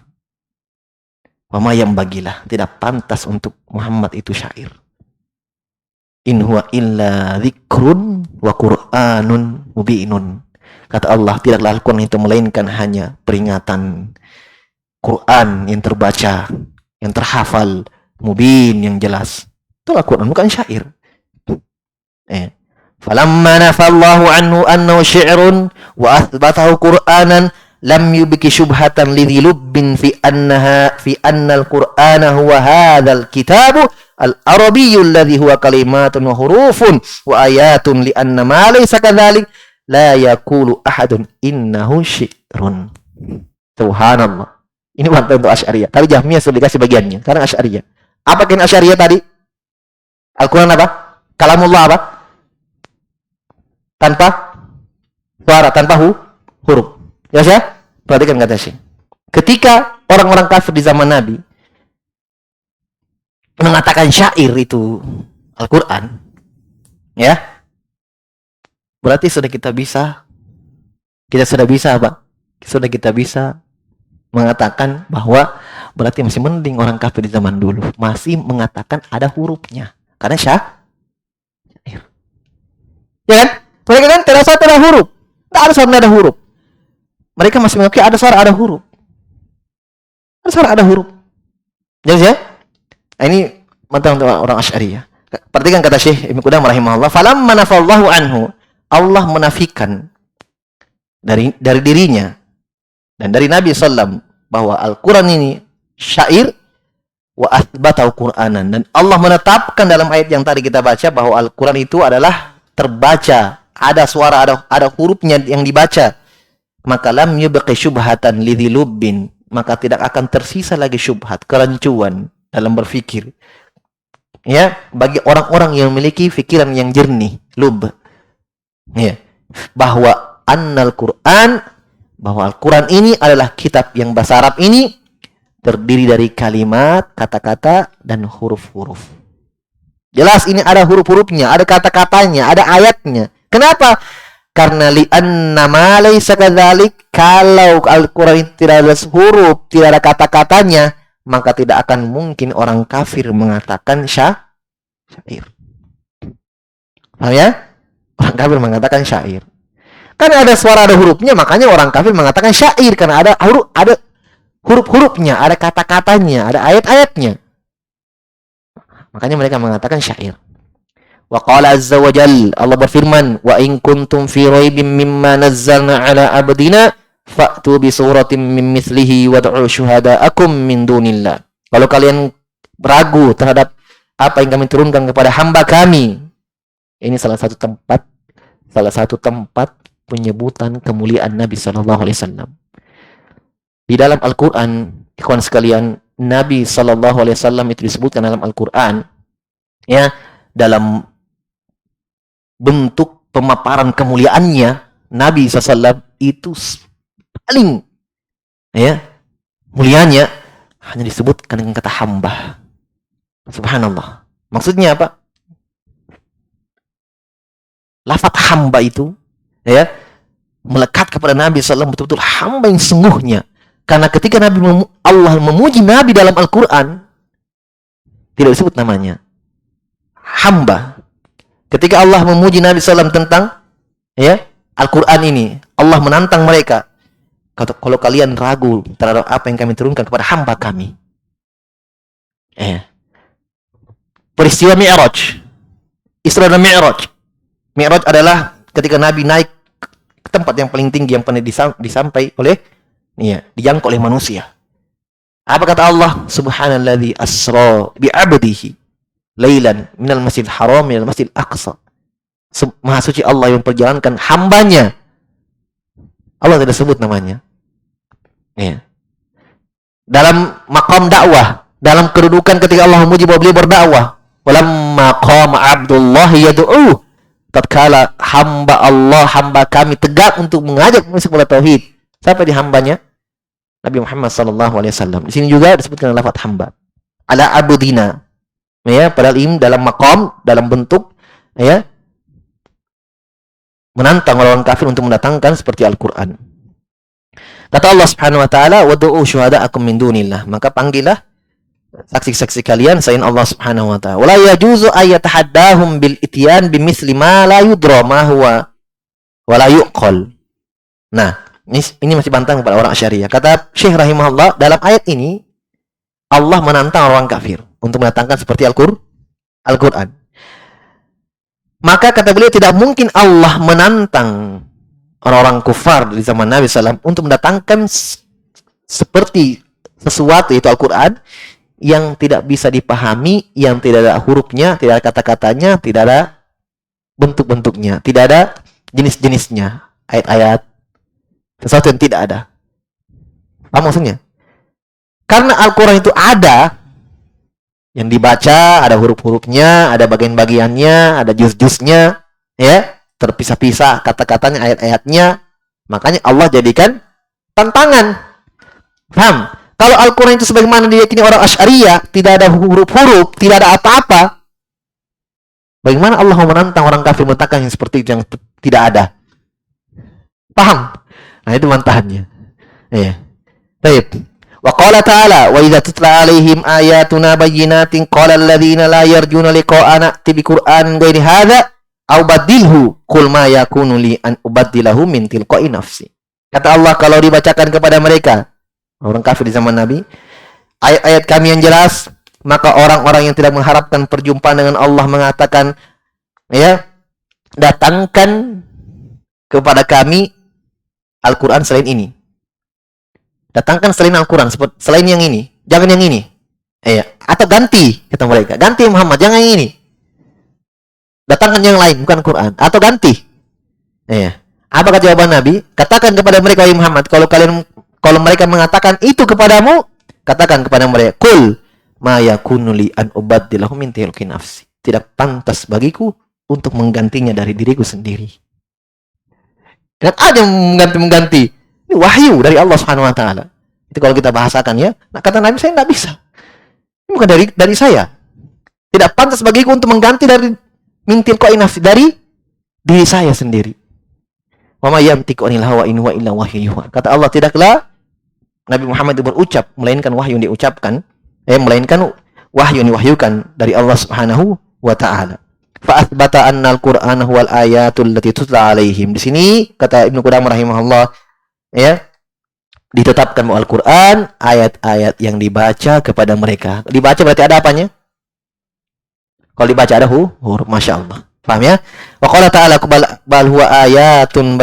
Wa ma yanbaghi lah, tidak pantas untuk Muhammad itu syair. In huwa illa dzikrun wa Qur'anun mubinun. Kata Allah, tidaklah Al-Quran itu melainkan hanya peringatan, Quran yang terbaca, yang terhafal, mubin yang jelas. Itu Al-Quran, bukan syair. Falamma nafallahu anhu annahu syi'run wa athbatahu Qur'anan lam yubki syubhatan lidhi lubbin fi anna al-Qur'ana huwa hadzal kitabu al-arabiyyu alladhi huwa kalimatun wa hurufun wa ayatun li anna ma laysa kadzalik la yakulu ahadun innahu syi'run. Subhanallah. Ini bantah untuk Asy'ariyah. Tapi Jahmiyah sudah dikasih bagiannya. Sekarang Asy'ariyah. Apa kan Asy'ariyah tadi? Al-Quran apa? Kalamullah apa? Tanpa suara, tanpa huruf. Ya sih? Perhatikan kata Syekh. Ketika orang-orang kafir di zaman Nabi mengatakan syair itu Al-Quran, ya, berarti sudah kita sudah bisa mengatakan bahwa berarti masih mending orang kafir di zaman dulu masih mengatakan ada hurufnya, karena syair, ya kan? Mereka kan tidak ada huruf, tidak ada suara ada huruf. Mereka masih mengakui ada suara ada huruf, jelas ya? Ini mantan untuk orang Asy'ariyah. Perhatikan kata Syekh Ibnu Qudamah rahimahullah, falamma nafallahu anhu, Allah menafikan dari dirinya dan dari Nabi sallam bahwa Al-Quran ini syair, wa athbatahu Qur'anan, dan Allah menetapkan dalam ayat yang tadi kita baca bahwa Al-Quran itu adalah terbaca, ada suara, ada hurufnya yang dibaca. Maka lam yubqi syubhatan lidhi lubbin, maka tidak akan tersisa lagi syubhat, kerancuan dalam berfikir, ya, bagi orang-orang yang memiliki pikiran yang jernih, lub, ya, bahwa bahwa Al-Quran ini adalah kitab yang bahasa Arab ini terdiri dari kalimat, kata-kata, dan huruf-huruf. Jelas ini ada huruf-hurufnya, ada kata-katanya, ada ayatnya. Kenapa? Karena li'anna ma laysa kadzalik, kalau Al-Quran tidak ada huruf, tidak ada kata-katanya, maka tidak akan mungkin orang kafir mengatakan syair. Paham ya? Orang kafir mengatakan syair. Karena ada suara, ada hurufnya, makanya orang kafir mengatakan syair, karena ada huruf-hurufnya, ada kata-katanya, ada ayat-ayatnya. Makanya mereka mengatakan syair. Wa qala azza wa jalla, Allah berfirman, wa in kuntum fi raibin mimma nazzalna ala abdina fa'tu bi suratin min mithlihi wad'u syuhada'akum min dunillah. Kalau kalian ragu terhadap apa yang kami turunkan kepada hamba kami, ini salah satu tempat penyebutan kemuliaan Nabi sallallahu alaihi wasallam. Di dalam Al-Qur'an, ikhwan sekalian, Nabi sallallahu alaihi wasallam itu disebutkan dalam Al-Qur'an, ya, dalam bentuk pemaparan kemuliaannya, Nabi SAW itu paling, ya, mulianya hanya disebutkan dengan kata hamba. Subhanallah. Maksudnya apa? Lafaz hamba itu, ya, melekat kepada Nabi SAW betul-betul hamba yang sungguhnya. Karena ketika Allah memuji Nabi dalam Al-Quran, tidak disebut namanya hamba. Ketika Allah memuji Nabi SAW tentang, ya, Al-Quran ini, Allah menantang mereka, kalau kalian ragu terhadap apa yang kami turunkan kepada hamba kami, peristiwa Mi'raj, Isra dan Mi'raj. Mi'raj adalah ketika Nabi naik ke tempat yang paling tinggi yang pernah disampai oleh dijangkau oleh manusia. Apa kata Allah? Subhanalladzi asra bi 'abdihi lailan minal masjidil haram minal masjidil aqsa. Maha suci Allah yang memperjalankan hambanya. Allah tidak sebut namanya. Ya. Dalam maqam dakwah, dalam kedudukan ketika Allah memuji bahwa beliau berdakwah, walamma qama Abdullah yad'u, tatkala hamba kami tegak untuk mengajak manusia kepada tauhid. Siapa di hambanya? Nabi Muhammad sallallahu alaihi wasallam. Di sini juga disebutkan lafaz hamba. Ala abudina. Ya, padahal ini dalam maqam, dalam bentuk menantang orang kafir untuk mendatangkan seperti Al-Qur'an. Kata Allah Subhanahu wa taala, "Wad'u syuhada'akum min dunillah." Maka panggillah saksi-saksi kalian selain Allah Subhanahu wa taala. Wala yajuzu ayatahaddahum bil ityan bimithli ma la yudra ma huwa wala yuqal. Nah, ini masih bantang kepada orang Asy'ariyah. Kata Syekh rahimahullah, dalam ayat ini Allah menantang orang kafir untuk mendatangkan seperti Al-Qur'an. Maka kata beliau tidak mungkin Allah menantang orang-orang kufar di zaman Nabi SAW untuk mendatangkan seperti sesuatu yaitu Al-Quran yang tidak bisa dipahami, yang tidak ada hurufnya, tidak ada kata-katanya, tidak ada bentuk-bentuknya, tidak ada jenis-jenisnya, ayat-ayat, sesuatu yang tidak ada. Apa maksudnya? Karena Al-Quran itu ada, yang dibaca, ada huruf-hurufnya, ada bagian-bagiannya, ada juz-juznya, terpisah-pisah kata-katanya, ayat-ayatnya. Makanya Allah jadikan tantangan. Paham? Kalau Al-Quran itu sebagaimana diyakini orang Asy'ariyah, tidak ada huruf-huruf, tidak ada apa-apa, bagaimana Allah mau menantang orang kafir menentangkan yang seperti itu yang tidak ada? Paham? Nah, itu bantahannya. Baik. Wa qala ta'ala wa idza tutla 'alaihim ayatuna bayyinatin qala alladziina la yarjuna liqa'ana a'ti bi Qur'anin ghairi hadza aw badilhu qul ma yakunu li an ubaddilahu min tilqa'i nafsi. Kata Allah, kalau dibacakan kepada mereka orang kafir di zaman Nabi ayat-ayat kami yang jelas, maka orang-orang yang tidak mengharapkan perjumpaan dengan Allah mengatakan, datangkan kepada kami Al-Quran selain ini. Datangkan selain Al-Quran, selain yang ini, jangan yang ini. Atau ganti, kata mereka. Ganti Muhammad, jangan yang ini. Datangkan yang lain, bukan Quran. Atau ganti. Apakah jawaban Nabi? Katakan kepada mereka, wahai Muhammad, kalau mereka mengatakan itu kepadamu, katakan kepada mereka, Qul ma yakunu li an ubaddilahu min tilqi nafsi. Tidak pantas bagiku untuk menggantinya dari diriku sendiri. Dan ada yang mengganti. Ini wahyu dari Allah Subhanahu wa taala. Itu kalau kita bahasakan ya. Nah, kata Nabi, saya tidak bisa. Ini bukan dari saya. Tidak pantas bagiku untuk mengganti dari min tilqi nafsi, dari diri saya sendiri. Wa ma yantiqu anil hawa in huwa illa wahyu yuha. Kata Allah, tidaklah Nabi Muhammad itu berucap melainkan wahyu yang diucapkan, melainkan wahyu yang diwahyukan dari Allah Subhanahu wa taala. Fa athbata anna al-Qur'ana huwal ayatul lati tutla 'alaihim. Di sini kata Ibnu Qudamah rahimahullah, ditetapkan bahwa Al-Qur'an ayat-ayat yang dibaca kepada mereka. Dibaca berarti ada apanya? Kalau dibaca ada huruf, Masya Allah. Paham ya? Wa qala ta'ala bal huwa ayatun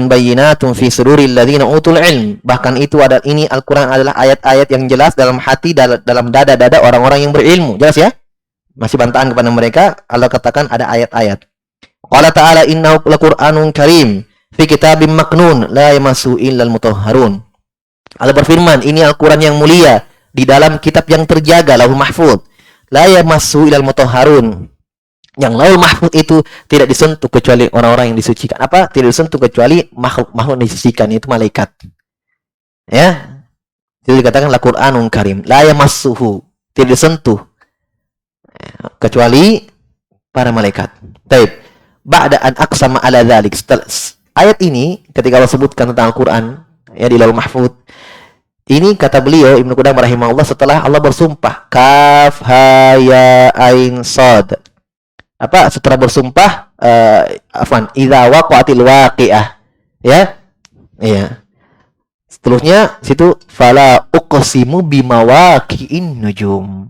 bayyinatun fi suduril ladzina utul ilm. Bahkan itu ini Al-Qur'an adalah ayat-ayat yang jelas dalam hati, dalam dada-dada orang-orang yang berilmu. Jelas ya? Masih bantahan kepada mereka, Allah katakan ada ayat-ayat. Qala ta'ala innahu laqur'anun karim fi kitabim maknun la yamassu illal mutahharun. Allah berfirman, ini Al-Qur'an yang mulia di dalam kitab yang terjaga, Lauhul Mahfuz. La yamassu illal mutahharun. Yang Lauhul Mahfuz itu tidak disentuh kecuali orang-orang yang disucikan. Apa? Tidak disentuh kecuali makhluk yang disucikan, itu malaikat. Ya. Itu dikatakan Al-Qur'anun karim, la yamassuhu, tidak disentuh kecuali para malaikat. Baik. Ba'da an aqsama ala dzalik. Ayat ini ketika Allah sebutkan tentang Al-Qur'an di Lauhul Mahfuz, ini kata beliau Ibnu Qudamah rahimahullah setelah Allah bersumpah kaf ha ya ain shad. Apa? Setelah bersumpah idza waqa'atil waqi'ah. Seterusnya situ fala uqsimu bimawaqi'in nujum.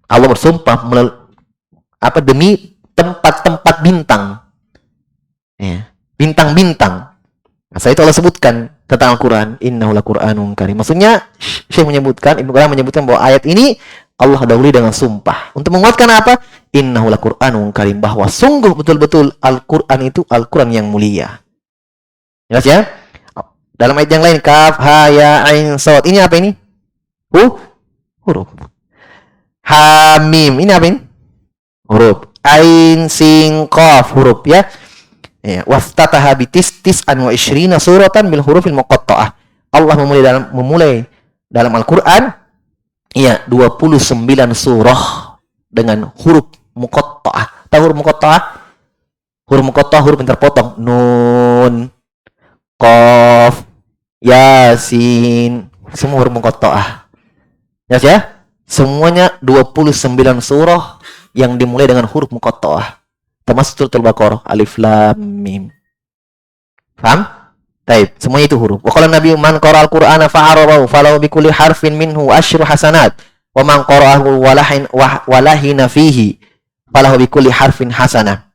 Allah bersumpah demi tempat-tempat bintang. Ya, bintang-bintang. Nah, itu Allah sebutkan tentang Al-Quran, innahu laqur'anun karim. Maksudnya Syekh menyebutkan, Ibnu Qayyim menyebutkan bahwa ayat ini Allah dahului dengan sumpah untuk menguatkan apa? Innahu laqur'anun karim, bahwa sungguh betul-betul Al-Quran itu Al-Quran yang mulia. Jelas ya? Dalam ayat yang lain, kaf ha ya ain shad. Ini apa ini? Huruf. Ha mim. Ini apa ini? Huruf. Ain sin qaf, huruf ya. Ya, waftataha tis'an wa isyrina suratan bil hurufil muqatta'ah. Allah memulai dalam Al-Qur'an 29 surah dengan huruf muqatta'ah. Tahu huruf muqatta'ah? Huruf muqatta'ah huruf yang terpotong. Nun, qaf, yasin, semua huruf muqatta'ah. Jelas ya? Semuanya 29 surah yang dimulai dengan huruf muqatta'ah. Termasuk suratul Baqarah, alif lam mim. Paham? Baik, semuanya itu huruf. Wa qala Nabi man qara'al Qur'ana fa'arabahu falahu bi kulli harfin minhu asyru hasanat wa man qara'ahu walahina fihi falahu bi kulli harfin hasanah.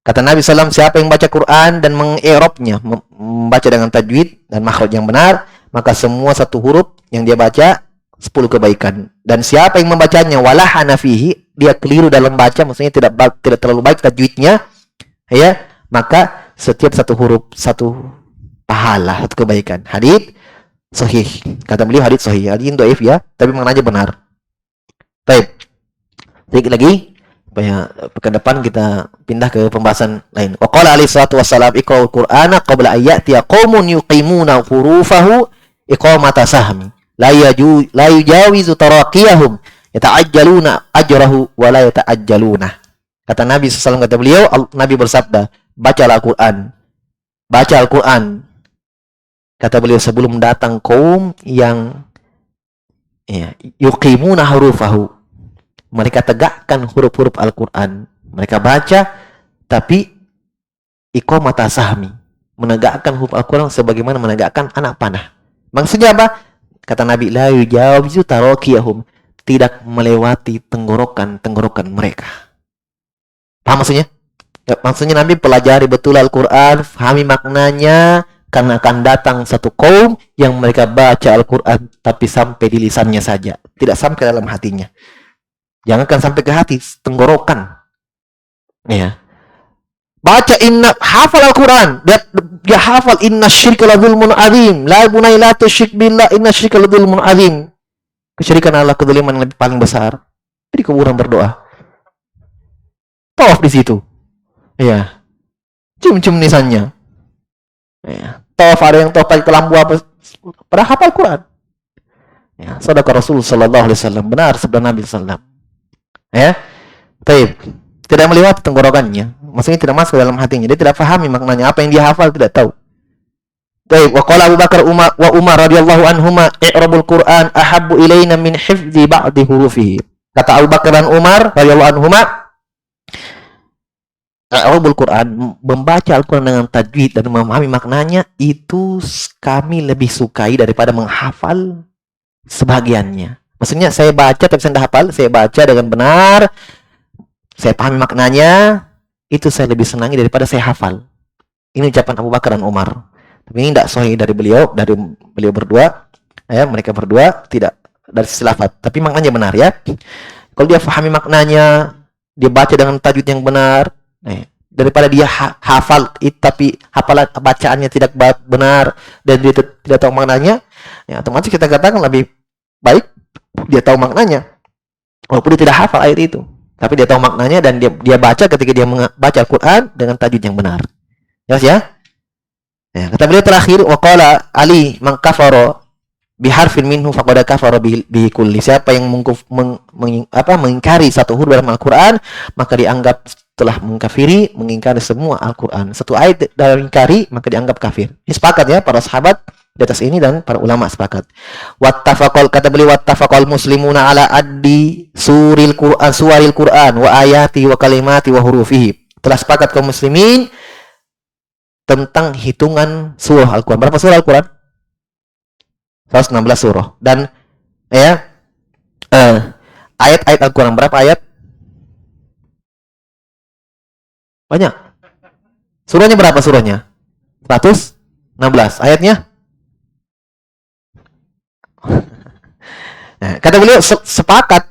Kata Nabi SAW, siapa yang baca Quran dan mengi'rabnya, membaca dengan tajwid dan makhraj yang benar, maka semua satu huruf yang dia baca 10 kebaikan. Dan siapa yang membacanya walahana fihi, dia keliru dalam baca, maksudnya tidak terlalu baik tajwidnya, ya, maka setiap satu huruf satu pahala, satu kebaikan. Hadits sahih. Kata beliau hadits sahih. Hadits dhaif ya, tapi maknanya benar. Baik. Sedikit lagi supaya ke depan kita pindah ke pembahasan lain. Wa qala alaihi salatu wassalam iqra'ul qur'ana qabla ayyatiya qaumun yuqimuna hurufahu iqamata sahmi la yujawizu taraqiyahum yata'ajjaluna ajrahu wa la yata'ajjaluna. Kata Nabi SAW, kata beliau, Nabi bersabda, bacalah Al-Quran. Baca Al-Quran. Kata beliau, sebelum datang kaum yang yuqimuna hurufahu. Mereka tegakkan huruf-huruf Al-Quran. Mereka baca, tapi iqamata sahmi. Menegakkan huruf Al-Quran sebagaimana menegakkan anak panah. Maksudnya apa? Kata Nabi, la yujawizu taraqiyahum. Tidak melewati tenggorokan mereka. Paham maksudnya? Ya, maksudnya Nabi pelajari betul Al-Quran, fahami maknanya, karena akan datang satu kaum yang mereka baca Al-Quran tapi sampai di lisannya saja, tidak sampai dalam hatinya. Jangankan sampai ke hati, tenggorokan. Ya. Baca hafal Al-Quran, dia hafal inna syirka la dzulmun adzim, la bunai la tusyrik billah inna syirka la dzulmun adzim. Kesyirikan adalah kedzaliman yang lebih paling besar. Jadi kuburan berdoa. Tawaf di situ. Ya. Cium-cium nisannya. Ya. Tawaf, ada yang tawaf pakai kelambu apa? Pada hafal Quran. Ya. Sadaqah Rasul sallallahu alaihi wasallam. Benar sabda Nabi sallallahu. Ya. Baik. Tidak melewati tenggorokannya. Maksudnya tidak masuk dalam hatinya. Dia tidak pahami maknanya. Apa yang dia hafal tidak tahu. Baik, wa qala Abu Bakar wa Umar radhiyallahu anhuma i'rabul Qur'an ahabbu ilaina min hifdzi ba'di hurufihi. Kata Abu Bakar dan Umar radhiyallahu anhuma, i'rabul Qur'an, membaca Al-Qur'an dengan tajwid dan memahami maknanya itu kami lebih sukai daripada menghafal sebagiannya. Maksudnya saya baca tapi saya tidak hafal, saya baca dengan benar, saya pahami maknanya, itu saya lebih senangi daripada saya hafal. Ini ucapan Abu Bakar dan Umar. Tapi ini tidak sahih dari beliau berdua, ya, mereka berdua tidak dari sisi lafaz, tapi maknanya benar ya. Kalau dia pahami maknanya, dia baca dengan tajwid yang benar, daripada dia hafal tapi hafalan bacaannya tidak benar dan dia tidak tahu maknanya, ya otomatis kita katakan lebih baik dia tahu maknanya, walaupun dia tidak hafal ayat itu, tapi dia tahu maknanya dan dia baca ketika dia membaca Al-Quran dengan tajwid yang benar. Jelas ya? Ya, kata beliau terakhir, waqala Ali man kafara biharfin minhu faqad kafara bi kulli. Siapa yang mengingkari satu huruf dalam Al-Qur'an, maka dianggap telah mengingkari semua Al-Qur'an. Satu ayat dalam ingkari, maka dianggap kafir. Ini sepakat ya para sahabat di atas ini dan para ulama sepakat. Wattafaqal, kata beliau, wattafaqal muslimuna ala addi suwaril Qur'an wa ayati wa kalimati wa hurufihi. Telah sepakat kaum muslimin tentang hitungan surah Al-Quran. Berapa surah Al-Quran? 116 surah. Dan ya Ayat-ayat Al-Quran berapa ayat? Banyak. Surahnya berapa surahnya? 116. Ayatnya? Nah, kata beliau sepakat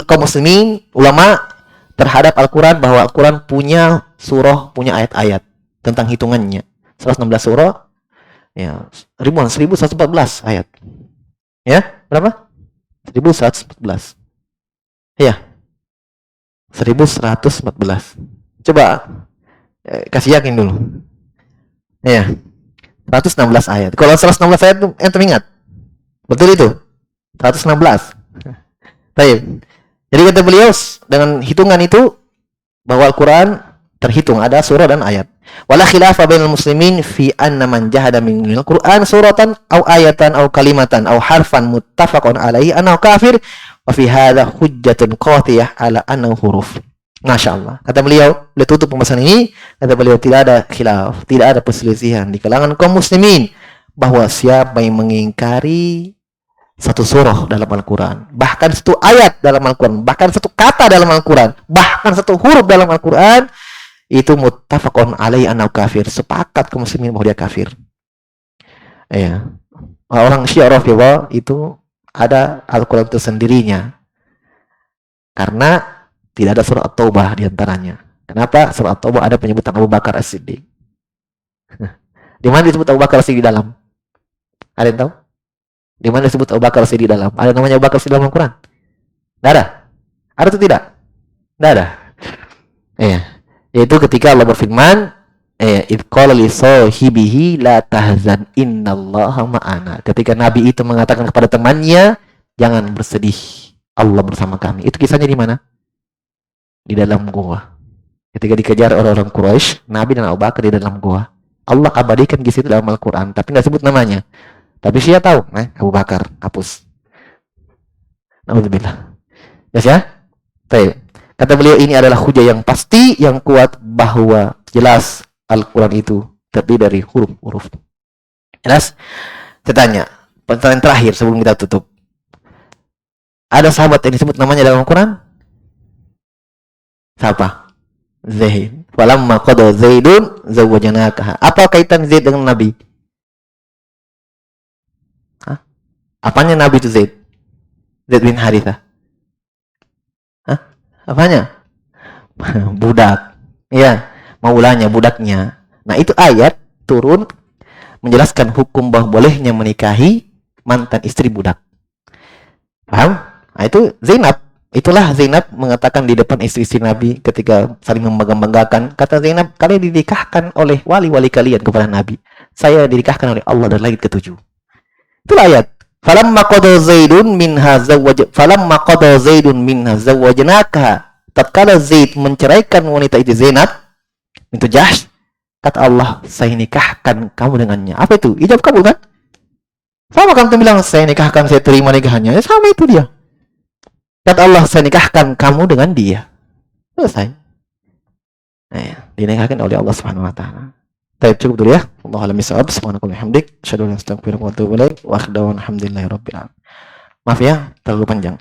kaum muslimin, ulama terhadap Al-Quran bahwa Al-Quran punya surah, punya ayat-ayat tentang hitungannya. 116 surah, ya, ribuan, 1114 ayat. Ya, berapa? 1114. Ya, 1114. Coba kasih yakin dulu. Ya, 116 ayat. Kalau 116 ayat itu ente ingat? Betul itu? 116. Baik. Jadi kata beliau dengan hitungan itu bahwa Al-Quran terhitung ada surah dan ayat. Wala khilafa bainal muslimin fi anna man jahada min al-Quran suratan aw ayatan aw kalimatan aw harfan muttafaqun alaihi annahu kafir wa fi hadha hujjatun qatiyah ala annahu huruf. Masya Allah. Kata beliau tutup pembahasan ini, kata beliau tidak ada khilaf, tidak ada perselisihan di kalangan kaum muslimin bahwa siapa yang mengingkari satu surah dalam Al-Quran, bahkan satu ayat dalam Al-Quran, bahkan satu kata dalam Al-Quran, bahkan satu huruf dalam Al-Quran, itu muttafaqun alaihi annahu kafir. Sepakat kaum muslimin bahwa dia kafir. Ya. Orang Syiah Rafidhah itu ada Al-Quran itu sendirinya. Karena tidak ada surah At-Taubah di antaranya. Kenapa? Surah At-Taubah ada penyebutan Abu Bakar As-Siddiq. Di mana disebut Abu Bakar As-Siddiq dalam? Ada yang tahu? Di mana disebut Abu Bakar As-Siddiq dalam? Ada namanya Abu Bakar As-Siddiq dalam Al-Quran? Tidak ada. Ada atau tidak? Tidak ada. Yaitu ketika Allah berfirman, idh qala li sahibihi la tahzan innallaha ma'ana. Ketika Nabi itu mengatakan kepada temannya, jangan bersedih, Allah bersama kami. Itu kisahnya di mana? Di dalam gua. Ketika dikejar orang-orang Quraisy, Nabi dan Abu Bakar di dalam gua. Allah abadikan kisah itu dalam Al-Quran, tapi nggak sebut namanya. Tapi Syiah tahu, Abu Bakar, hapus. Nauzubillah. Yes ya? Baik. Kata beliau ini adalah hujah yang pasti, yang kuat bahwa jelas Al-Quran itu terdiri dari huruf-huruf. Jelas? Saya tanya, pertanyaan terakhir sebelum kita tutup. Ada sahabat yang disebut namanya dalam Al-Quran? Siapa? Zaid. Walamma qada Zaidun zawwajanakaha. Apa kaitan Zaid dengan Nabi? Apanya Nabi itu Zaid? Zaid bin Harithah. Apanya? Budak. Ya, maulanya, budaknya. Nah, itu ayat turun menjelaskan hukum bahwa bolehnya menikahi mantan istri budak. Paham? Nah, itu Zainab. Itulah Zainab mengatakan di depan istri-istri Nabi ketika saling membangga-banggakan. Kata Zainab, kalian dinikahkan oleh wali-wali kalian kepada Nabi. Saya dinikahkan oleh Allah dan langit ketujuh. Itulah ayat. Falamma qada Zaidun minha zawwajnaka. Tatkala Zaid menceraikan wanita itu Zainab itu Jahsh, kata Allah, saya nikahkan kamu dengannya. Apa itu? Ijab kabul kan? Sama kan tuh bilang saya nikahkan, saya terima nikahannya. Ya, sama itu dia. Kata Allah, saya nikahkan kamu dengan dia. Selesai. Nah, dinikahkan oleh Allah Subhanahu wa taala. Baik, cukup dulu ya. Allahu a'lam bishawab. Subhanakallahumma wa bihamdik, asyhadu an la ilaha illa anta, astaghfiruka wa atubu ilaik. Wa akhdahu alhamdulillahirabbil alamin. Maaf ya, terlalu panjang.